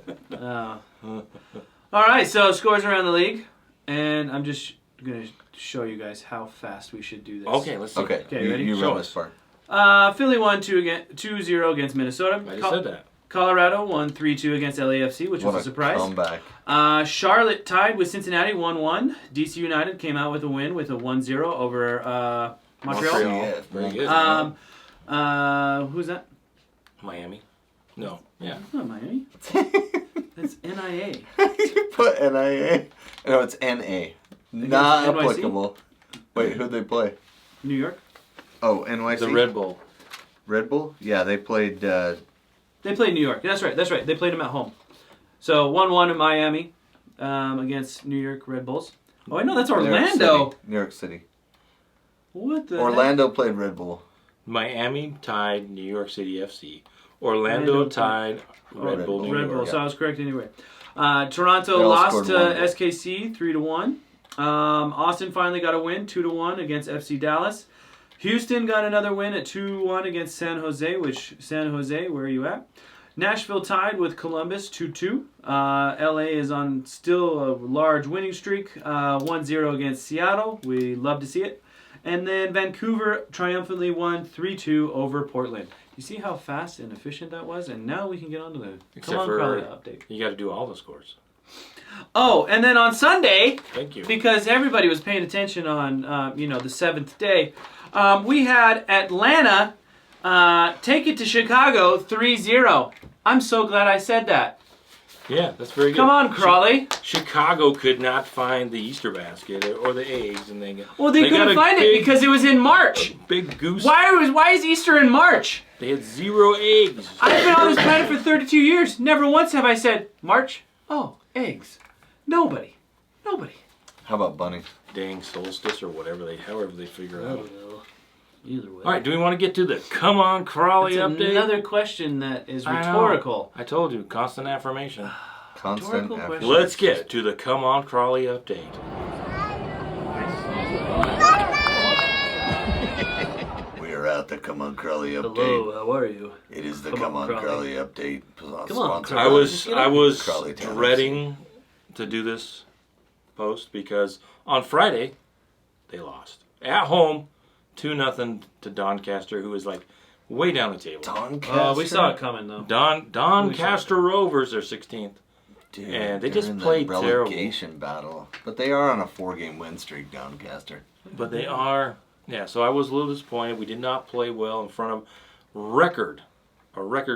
S2: All right, so scores around the league, and I'm just going to show you guys how fast we should do this.
S1: Okay, let's see.
S3: Okay,
S2: Okay, ready?
S3: you
S1: Show
S3: run
S1: us.
S3: this part.
S2: Philly won 2-0 against Minnesota.
S1: I just said that.
S2: Colorado won 3-2 against LAFC, which
S3: What
S2: was a surprise.
S3: comeback.
S2: Charlotte tied with Cincinnati 1-1. DC United came out with a win with a 1-0 over Montreal.
S3: Yeah,
S1: Very good.
S2: Who's that?
S1: Miami. No. Yeah.
S2: That's not Miami. That's NIA.
S3: You put NIA. No, it's NA. Not
S2: NYC?
S3: applicable. Wait, who'd they play?
S2: New York.
S3: Oh, NYC?
S1: The Red Bull.
S3: Red Bull? Yeah, they played...
S2: They played New York. That's right. They played them at home. So 1-1 in Miami against New York Red Bulls. Oh, I know that's Orlando.
S3: New York City.
S2: What the
S3: Orlando played Red Bull.
S1: Miami tied New York City FC. Orlando tied Red Bull New
S2: Red
S1: York.
S2: Bull. So I was correct anyway. Toronto
S3: They all
S2: lost
S3: scored
S2: to
S3: one goal.
S2: SKC 3-1. Austin finally got a win 2-1 against FC Dallas. Houston got another win at 2-1 against San Jose, which San Jose, where are you at? Nashville tied with Columbus 2-2. LA is on still a large winning streak, 1-0 against Seattle. We love to see it. And then Vancouver triumphantly won 3-2 over Portland. You see how fast and efficient that was? And now we can get on to the
S1: Except
S2: Come on,
S1: for
S2: Crowley update.
S1: you got to do all the scores.
S2: Oh, and then on Sunday,
S1: Thank you.
S2: because everybody was paying attention on, the seventh day, we had Atlanta take it to Chicago 3-0. I'm so glad I said that.
S1: Yeah, that's very good.
S2: Come on, Crawley.
S1: Chicago could not find the Easter basket or the eggs, and they
S2: Well, they
S1: got
S2: couldn't
S1: a
S2: find it
S1: big-
S2: because it was in March.
S1: big goose.
S2: Why is Easter in March?
S1: They had 0 eggs.
S2: I've been on this planet for 32 years. Never once have I said, March? Oh, eggs. Nobody.
S3: How about Bunny?
S1: Dang solstice or however they figure out.
S2: Either way.
S1: All right, do we want to get to the Come On Crawley
S2: That's
S1: update?
S2: another question that is
S1: I know.
S2: rhetorical.
S1: I told you, constant affirmation.
S3: Constant
S2: Rhetorical
S3: effort.
S2: question.
S1: Let's get to the Come On Crawley update.
S3: We are at the Come On Crowley update.
S2: Hello, how are you?
S3: It is the
S2: Come
S3: Come
S2: on,
S3: On
S2: Crowley.
S3: Crowley update.
S2: Come on,
S3: Sponsored
S1: I
S3: by-
S1: was
S3: Crawley Town
S1: dreading to do this post because on Friday they lost at home 2-0 to Doncaster, who is like way down the table.
S3: Doncaster.
S2: We saw it coming, though.
S1: Doncaster Rovers are 16th.
S3: Dude,
S1: and they
S3: they're
S1: just
S3: in the
S1: played terrible.
S3: relegation battle, but they are on a 4-game win streak. Doncaster.
S1: But they are, yeah, so I was a little disappointed. We did not play well in front of a record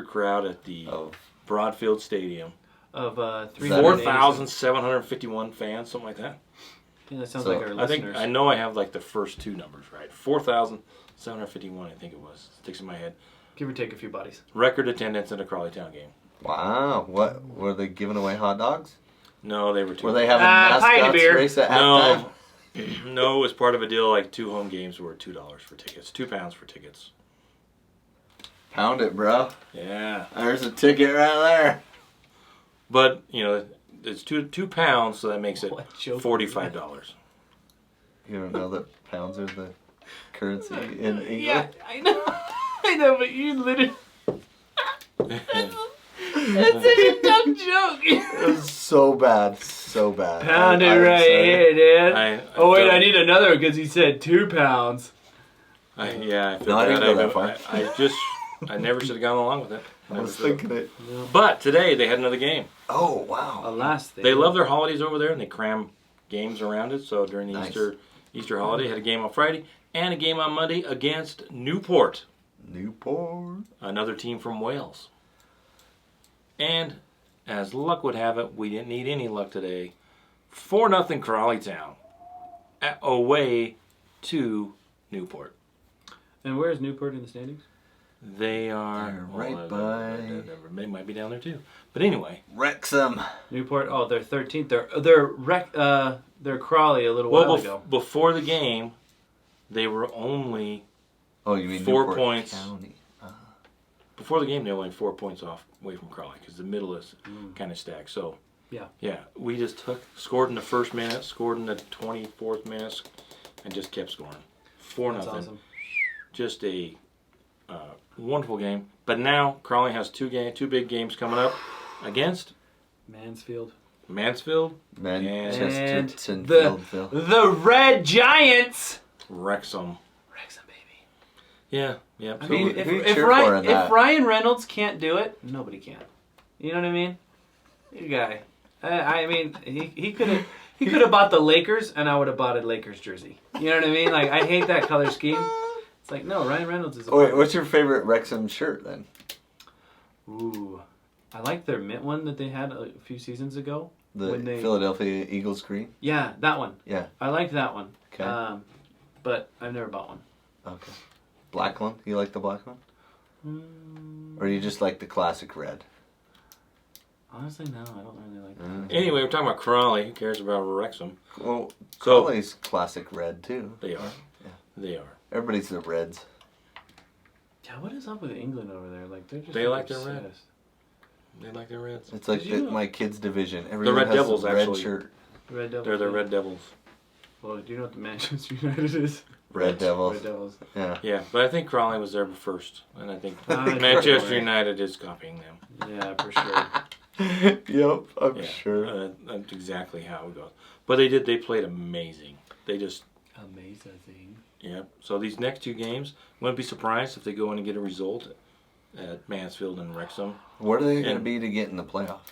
S1: crowd at the
S3: Of
S1: Broadfield Stadium.
S2: Of
S3: that
S1: 4,751 fans, something like that.
S2: Yeah, that sounds
S3: So,
S2: like our listeners.
S1: I know I have like the first two numbers right. 4,751, I think it was. Sticks in my head.
S2: Give or take a few bodies.
S1: Record attendance in a Crawley Town game.
S3: wow, what were they giving away hot dogs?
S1: No, they were too.
S3: Were they having
S2: pint of
S3: mascots
S2: beer.
S3: race at halftime?
S1: No, no, it was part of a deal. Like 2 home games were $2 for tickets, £2 for tickets.
S3: Pound it, bro.
S1: Yeah,
S3: There's a ticket right there.
S1: but it's £2, so that makes it
S2: What joke.
S1: $45.
S3: You don't know that pounds are the currency in England?
S2: Yeah, I know. I know, but you literally... That's such a dumb joke.
S3: It was so bad, so bad.
S2: Pound it
S3: I'm
S2: right
S3: sorry.
S2: here, dude.
S1: I
S2: I
S1: felt-
S2: need another because he said 2 pounds.
S1: I feel
S3: No, I didn't
S1: bad.
S3: go that far.
S1: I never should have gone along with it.
S3: I
S1: Never
S3: was
S1: should've.
S3: thinking it.
S1: But today they had another game.
S3: Oh, wow.
S2: Alas,
S1: They love their holidays over there, and they cram games around it. So during the
S3: Nice.
S1: Easter holiday, had a game on Friday and a game on Monday against Newport,
S3: Newport.
S1: another team from Wales. And as luck would have it, we didn't need any luck today. 4-0 Crawley Town away to Newport.
S2: And where is Newport in the standings?
S1: They are
S3: They're right by-
S1: They might be down there too. But anyway,
S3: Wrexham.
S2: Newport. Oh, they're 13th. They're Crawley a little
S1: well,
S2: while ago.
S1: before the game, they were only
S3: Oh, you mean
S1: 4
S3: Newport
S1: points.
S3: County.
S1: Before the game, they were only 4 points off away from Crawley because the middle is kind of stacked. So,
S2: Yeah.
S1: we just scored in the first minute, scored in the 24th minute, and just kept scoring. 4-0.
S2: That's awesome.
S1: Just a wonderful game. But now Crawley has two big games coming up against
S2: Mansfield.
S1: Mansfield,
S3: Manchester
S2: And
S3: Fieldville.
S2: the Red Giants.
S1: Wrexham.
S2: Wrexham, baby.
S1: Yeah.
S2: I
S1: So
S2: mean,
S3: who you
S2: if
S3: cheer for in
S2: Ryan,
S3: that?
S2: if Ryan Reynolds can't do it, nobody can. You know what I mean? You guy. I mean, he could have bought the Lakers, and I would have bought a Lakers jersey. You know what I mean? Like, I hate that color scheme. It's like, no, Ryan Reynolds is.
S3: Oh, wait, what's your favorite Wrexham shirt then?
S2: Ooh, I like their mint one that they had a few seasons ago.
S3: The
S2: when they-
S3: Philadelphia Eagles green?
S2: Yeah, that one.
S3: Yeah.
S2: I liked that one.
S3: Okay.
S2: But I've never bought one.
S3: Okay. Black one? You like the black one? Or you just like the classic red?
S2: Honestly, no, I don't really like that.
S1: anyway, we're talking about Crawley. Who cares about Wrexham?
S3: Well,
S1: So-
S3: Crawley's classic red too.
S1: They are. They are.
S3: Everybody's the Reds.
S2: Yeah, what is up with England over there? Like, they're just
S1: They like their
S2: obsessed.
S1: red. They like their Reds.
S3: It's like
S2: Did you know-
S3: my kids' division. Everyone
S1: Red
S3: has
S1: Devils,
S3: a red
S1: actually.
S3: shirt.
S2: Red Devils.
S1: They're the
S2: yeah.
S1: Red Devils.
S2: Well, do you know what the Manchester United is?
S3: Red Devils.
S2: Red Devils.
S3: Yeah.
S1: Yeah, but I think Crawley was there first, and I think
S2: Ah,
S1: Manchester
S2: sure.
S1: United is copying them.
S2: Yeah, for sure.
S3: Yep, I'm
S1: Yeah,
S3: sure.
S1: that's exactly how it goes. But they did. They played amazing. They just.
S2: Amazing.
S1: Yeah. So these next two games, wouldn't be surprised if they go in and get a result at Mansfield and Wrexham.
S3: What are they going to
S1: And-
S3: be to get in the playoff?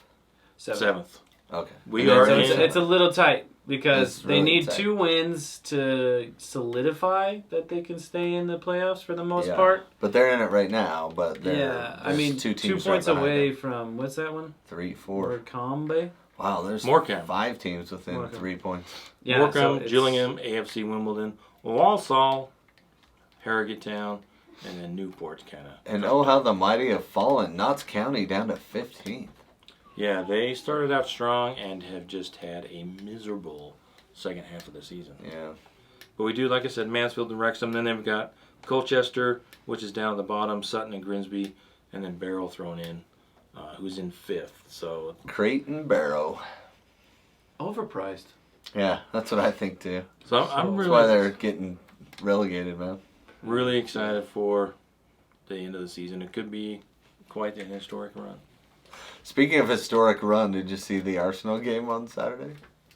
S1: Seventh.
S3: Okay.
S1: We
S3: And
S1: are
S3: then
S2: So
S1: in-
S2: it's a little tight because
S3: It's
S2: they
S3: really
S2: need
S3: tight.
S2: 2 wins to solidify that they can stay in the playoffs for the most
S3: Yeah.
S2: part.
S3: But they're in it right now. But
S2: Yeah, I
S3: there's
S2: mean,
S3: 2
S2: 2
S3: teams
S2: points
S3: right behind
S2: away
S3: them.
S2: from, what's that one?
S3: 3, 4.
S2: Morecambe?
S3: Wow, there's
S1: Morecambe.
S3: 5 teams within
S2: Morecambe.
S3: 3 points.
S2: Yeah,
S1: Morecambe,
S2: so it's-
S1: Gillingham, AFC Wimbledon, Walsall, Harrogate Town, and then Newport's kind of.
S3: And oh, how the mighty have fallen. Notts County down to 15th.
S1: Yeah, they started out strong and have just had a miserable second half of the season.
S3: Yeah.
S1: But we do, like I said, Mansfield and Wrexham. Then they've got Colchester, which is down at the bottom, Sutton and Grimsby, and then Barrow thrown in, who's in 5th. So
S3: Creighton Barrow.
S2: Overpriced.
S3: Yeah, that's what I think too.
S1: I'm
S3: That's why
S1: really,
S3: they're getting relegated, man.
S1: really excited for the end of the season. It could be quite an historic run.
S3: Speaking of historic run, did you see the Arsenal game on Saturday?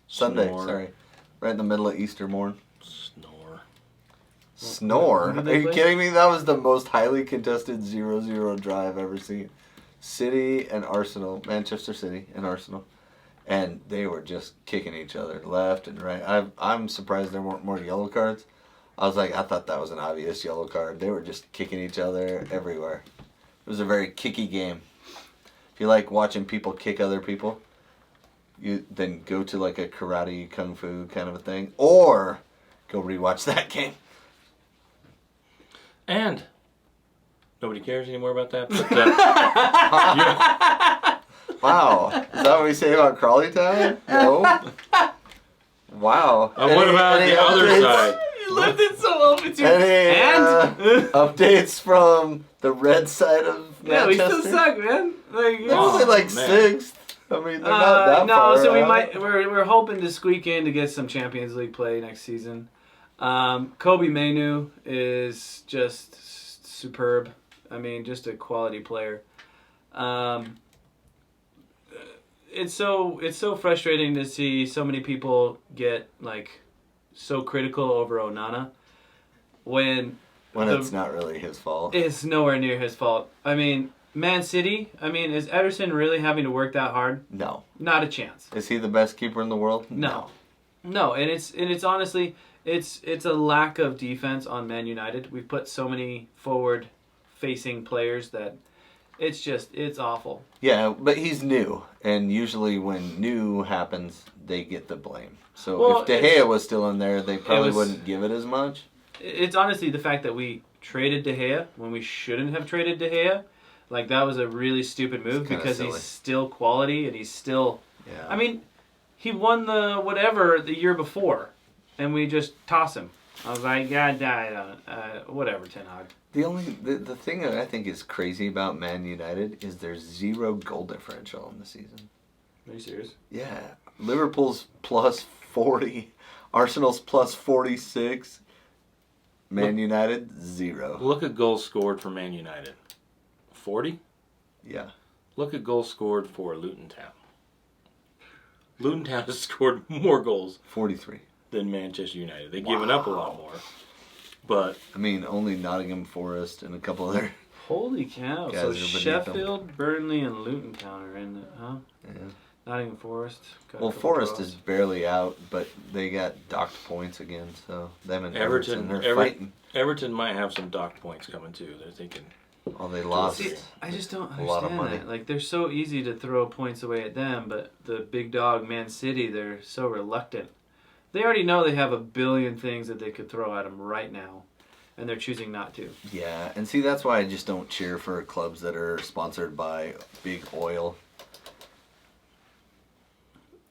S3: Sunday,
S1: Snore.
S3: sorry. Right in the middle of Easter morn.
S1: Snore.
S3: Snore?
S2: who did
S3: Are
S2: they
S3: you
S2: play?
S3: kidding me? That was the most highly contested 0-0 draw I've ever seen. City and Arsenal, Manchester City and Arsenal. And they were just kicking each other left and right. I'm surprised there weren't more yellow cards. I thought that was an obvious yellow card. They were just kicking each other everywhere. It was a very kicky game. If you like watching people kick other people, you then go to like a karate kung fu kind of a thing, or go rewatch that game.
S1: And nobody cares anymore about that. But,
S3: Wow, is that what we say about Crawley Town? No. Wow.
S1: what about the other side?
S2: You left it so open to
S3: Any
S2: And?
S3: updates from the red side of
S2: Yeah, we
S3: Manchester?
S2: still suck, man. Like,
S3: They're only
S1: Oh,
S3: like
S1: man.
S3: 6th. I mean, they're not that
S2: no,
S3: far
S2: so we
S3: out.
S2: might. We're hoping to squeak in to get some Champions League play next season. Kobe Mainu is just superb. I mean, just a quality player. It's so frustrating to see so many people get like so critical over Onana when
S3: it's not really his fault.
S2: it's nowhere near his fault. I mean, Man City. I mean, is Ederson really having to work that hard?
S3: No.
S2: Not a chance.
S3: Is he the best keeper in the world?
S2: No, and it's honestly it's a lack of defense on Man United. We've put so many forward-facing players that it's awful.
S3: Yeah, but he's new, and usually when new happens, they get the blame. So
S2: Well,
S3: if De Gea was still in there, they probably
S2: was-
S3: wouldn't give it as much.
S2: It's honestly the fact that we traded De Gea when we shouldn't have traded De Gea. Like, that was a really stupid move because
S3: silly.
S2: he's still quality and he's still...
S3: Yeah.
S2: I mean, he won the whatever the year before, and we just toss him. I was like, God, whatever, Ten Hag.
S3: The thing that I think is crazy about Man United is there's 0 goal differential in the season.
S2: Are you serious?
S3: Yeah. Liverpool's plus 40. Arsenal's plus 46. Man United, 0.
S1: Look at goals scored for Man United. 40?
S3: Yeah.
S1: Look at goals scored for Luton Town. Luton Town has scored more goals
S3: 43.
S1: than Manchester United. They've given up a lot more. But
S3: I mean, only Nottingham Forest and a couple other.
S2: Holy cow.
S3: Guys
S2: So
S3: are beneath
S2: Sheffield, Burnley, and Luton Town are in it, huh?
S3: Yeah.
S2: Nottingham Forest. got a
S3: Well,
S2: couple
S3: Forest
S2: draws.
S3: is barely out, but they got docked points again, so them and Everton are
S1: Everton,
S3: fighting.
S1: Everton might have some docked points coming too. They're thinking,
S3: Oh, they lost.
S2: See, I just don't
S3: A lot of
S2: understand
S3: money.
S2: that. Like, they're so easy to throw points away at them, but the big dog, Man City, they're so reluctant. They already know they have a billion things that they could throw at them right now, and they're choosing not to.
S3: Yeah, and see, that's why I just don't cheer for clubs that are sponsored by big oil.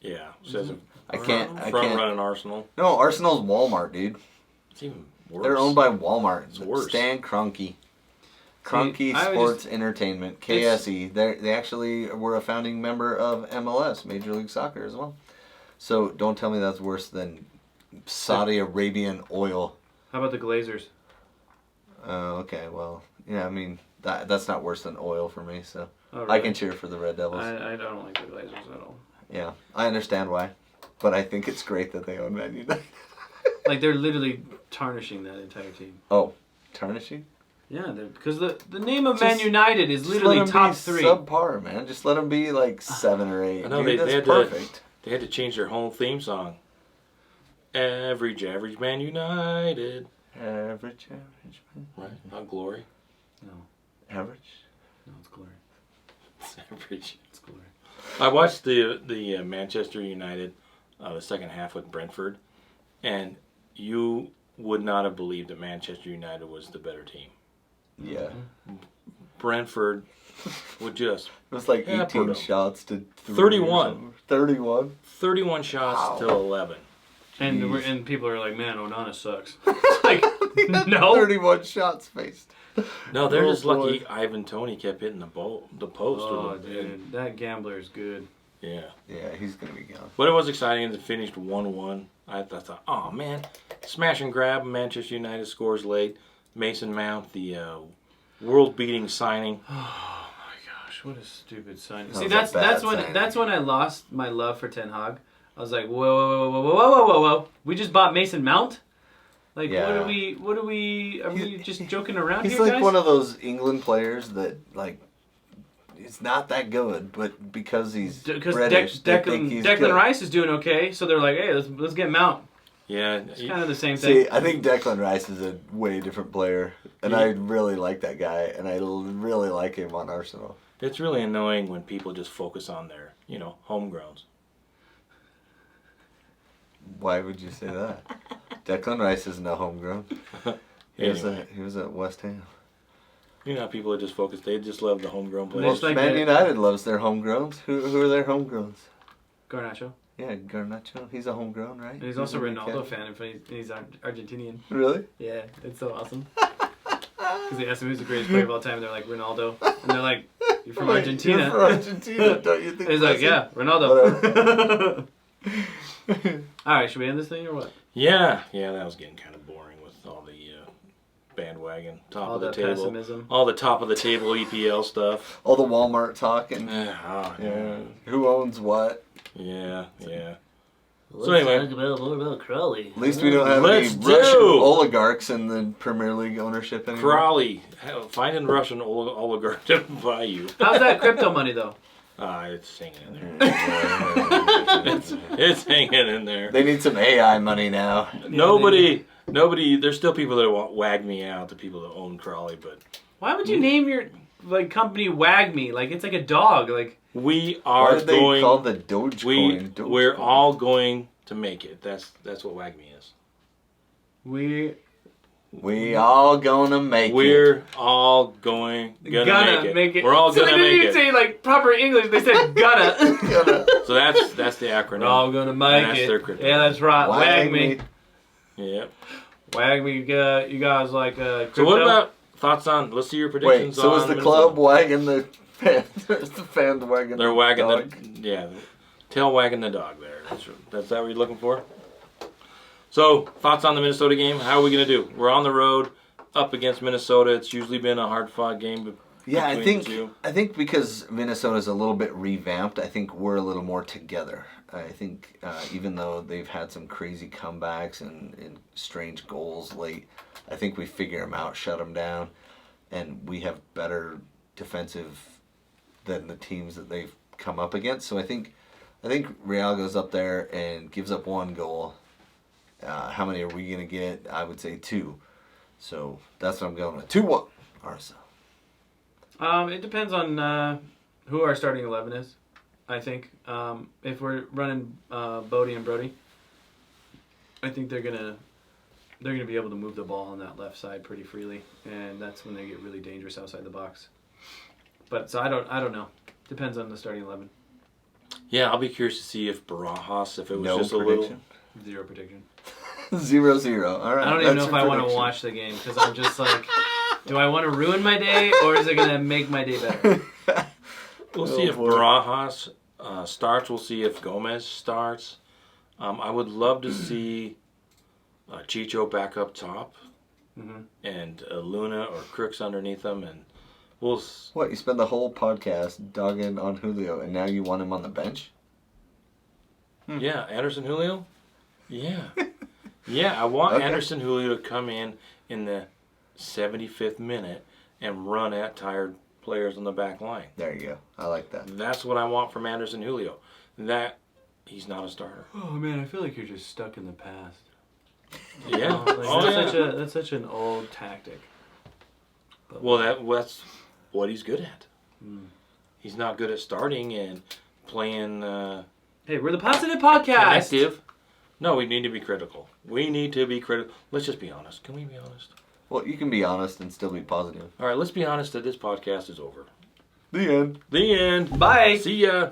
S1: yeah, says
S3: I can't.
S1: front running Arsenal.
S3: No, Arsenal's Walmart, dude.
S1: It's even worse.
S3: They're owned by Walmart.
S1: It's worse.
S3: Stan Kroenke. Kroenke
S2: I would
S3: Sports Entertainment, KSE. They actually were a founding member of MLS, Major League Soccer as well. So don't tell me that's worse than Saudi Arabian oil.
S2: How about the Glazers?
S3: Oh, okay. Well, yeah. I mean, that's not worse than oil for me. So
S2: Oh,
S3: I
S2: really?
S3: can cheer for the Red Devils.
S2: I don't like the Glazers at all.
S3: Yeah, I understand why, but I think it's great that they own Man United.
S2: Like, they're literally tarnishing that entire team.
S3: Oh, tarnishing?
S2: Yeah, because the name of
S3: Just-
S2: Man United is
S3: Just
S2: literally
S3: let 'em
S2: top
S3: be
S2: 3.
S3: subpar, man. Just let them be like 7 or 8.
S1: I know,
S3: Dude,
S1: they
S3: that's
S1: had
S3: perfect.
S1: They had to change their whole theme song. Average Man United.
S3: Average.
S1: Right, not glory.
S2: No,
S3: Average.
S2: no, it's glory.
S1: It's average.
S2: It's glory.
S1: I watched the Manchester United, the second half with Brentford, and you would not have believed that Manchester United was the better team.
S3: Yeah.
S1: Brentford would just
S3: It was like 18
S1: Purdue.
S3: shots to 3
S1: 31.
S3: or something. 31.
S1: 31 shots to 11.
S2: And
S3: Jeez.
S2: and people are like, man, Onana sucks. Like, no.
S3: 31 shots faced.
S1: No, they're
S3: Oh,
S1: just
S3: boy.
S1: lucky Ivan Toney kept hitting the post.
S2: Oh,
S1: with the,
S2: dude, that gambler is good.
S1: Yeah.
S3: Yeah, he's going to be gone.
S1: But it was exciting as it finished 1-1. I thought, oh man, smash and grab. Manchester United scores late. Mason Mount, the world-beating signing.
S2: Oh my gosh, what a stupid sign.
S3: That
S2: See,
S3: was a
S2: that's
S3: bad
S2: when
S3: signing.
S2: that's when I lost my love for Ten Hag. I was like, whoa. We just bought Mason Mount? Like,
S3: Yeah.
S2: are we just joking around
S3: He's
S2: here,
S3: like
S2: guys?
S3: one of those England players that, like, he's not that good, but because he's
S2: Because
S3: British, they think he's good.
S2: Declan Rice is doing okay, so they're like, hey, let's get Mount.
S1: Yeah.
S2: It's kind of the same thing.
S3: See, I think Declan Rice is a way different player, and I really like that guy, and I really like him on Arsenal.
S1: It's really annoying when people just focus on their, homegrowns.
S3: Why would you say that? Declan Rice isn't a homegrown.
S1: Anyway,
S3: He was at West Ham.
S1: you know how people are just focused. They just love the homegrown
S2: Well,
S1: players.
S2: it's like
S3: Man
S2: that-
S3: United loves their homegrowns. Who are their homegrowns?
S2: Garnacho.
S3: Yeah, Garnacho. He's a homegrown, right?
S2: And he's also a
S3: in the
S2: Ronaldo
S3: academy.
S2: fan, and he's Argentinian.
S3: Really?
S2: Yeah, it's so awesome. Because they asked him who's the greatest player of all time, they're like, Ronaldo. And they're like, you're from Argentina.
S3: You're from Argentina, don't you think?
S2: And he's like,
S3: that's
S2: yeah, Ronaldo. Alright, should we end this thing or what?
S1: Yeah, that was getting kind of boring with all the bandwagon, top
S2: All
S1: of the
S2: that
S1: table.
S2: pessimism.
S1: All the top of the table EPL stuff.
S3: All the Walmart talk and
S1: Yeah.
S3: who owns what.
S1: Yeah.
S2: Let's
S1: So anyway.
S2: talk more about Crowley.
S3: At least we don't have
S1: Let's
S3: any
S1: do.
S3: Russian oligarchs in the Premier League ownership anymore.
S1: Crawley, finding Russian oligarch to buy you.
S2: How's that crypto money though?
S1: It's hanging in there. It's hanging in there.
S3: They need some AI money now.
S1: Nobody. There's still people that want wag me out. The people that own Crawley, but
S2: Why would you name your company Wag Me? Like, it's like a dog. Like,
S1: we
S3: Why
S1: are
S3: did they
S1: going.
S3: call the Dogecoin?
S1: We're
S3: Dogecoin?
S1: all going to make it. That's what wag me is.
S2: we
S3: We all gonna make it.
S1: We're all gonna make it. We're all
S2: so
S1: gonna
S2: they didn't
S1: make
S2: even
S1: it.
S2: say like proper English. They said gonna.
S1: So that's the acronym.
S2: We're all gonna make
S1: That's
S2: it.
S1: their kryptonite.
S2: Yeah, that's right. Wag me.
S1: Yep.
S2: Wag me. You guys like
S1: So
S2: crypto?
S1: what about thoughts on? Let's see your predictions.
S3: Wait, so is
S1: on
S3: the
S1: Minnesota.
S3: club wagging the fans? There's the fans wagging
S1: They're
S3: the
S1: wagging
S3: dog.
S1: tail wagging the dog there. That's that what you're looking for? So, thoughts on the Minnesota game? How are we going to do? We're on the road up against Minnesota. It's usually been a hard-fought game.
S3: Yeah, I
S1: between the
S3: think
S1: two.
S3: I think because Minnesota's a little bit revamped, I think we're a little more together. I think even though they've had some crazy comebacks and strange goals late, I think we figure them out, shut them down, and we have better defensive than the teams that they've come up against. So I think Real goes up there and gives up one goal. How many are we going to get? I would say 2. So that's what I'm going with. 2-1 RSL.
S2: It depends on who our starting 11 is. I think if we're running Bodie and Brody, I think they're gonna be able to move the ball on that left side pretty freely, and that's when they get really dangerous outside the box. But so I don't know. Depends on the starting 11.
S1: Yeah, I'll be curious to see if Barajas, if it was
S3: No
S1: just
S3: prediction.
S2: 0 prediction.
S3: 0-0. All right.
S2: I don't even know
S3: that's
S2: if
S3: your
S2: I want to
S3: prediction.
S2: watch the game because I'm just like, do I want to ruin my day or is it gonna make my day better?
S1: We'll see if Barajas starts. We'll see if Gomez starts. I would love to see Chicho back up top and Luna or Crooks underneath them. And we'll.
S3: What, you spend the whole podcast dogging on Julio, and now you want him on the bench?
S1: Yeah, Anderson Julio? Yeah. Yeah, I want
S3: Okay.
S1: Anderson Julio to come in the 75th minute and run at tired players on the back line.
S3: There you go. I like that.
S1: That's what I want from Anderson Julio. That he's not a starter.
S2: Oh man, I feel like you're just stuck in the past.
S1: Yeah.
S2: Like, that's such an old tactic. But,
S1: Well, that's what he's good at. He's not good at starting and playing
S2: hey, we're the Positive Podcast.
S1: connective. No, we need to be critical. We need to be critical. Let's just be honest. Can we be honest?
S3: Well, you can be honest and still be positive.
S1: All right, let's be honest that this podcast is over.
S3: The end.
S1: The end.
S2: Bye.
S1: See ya.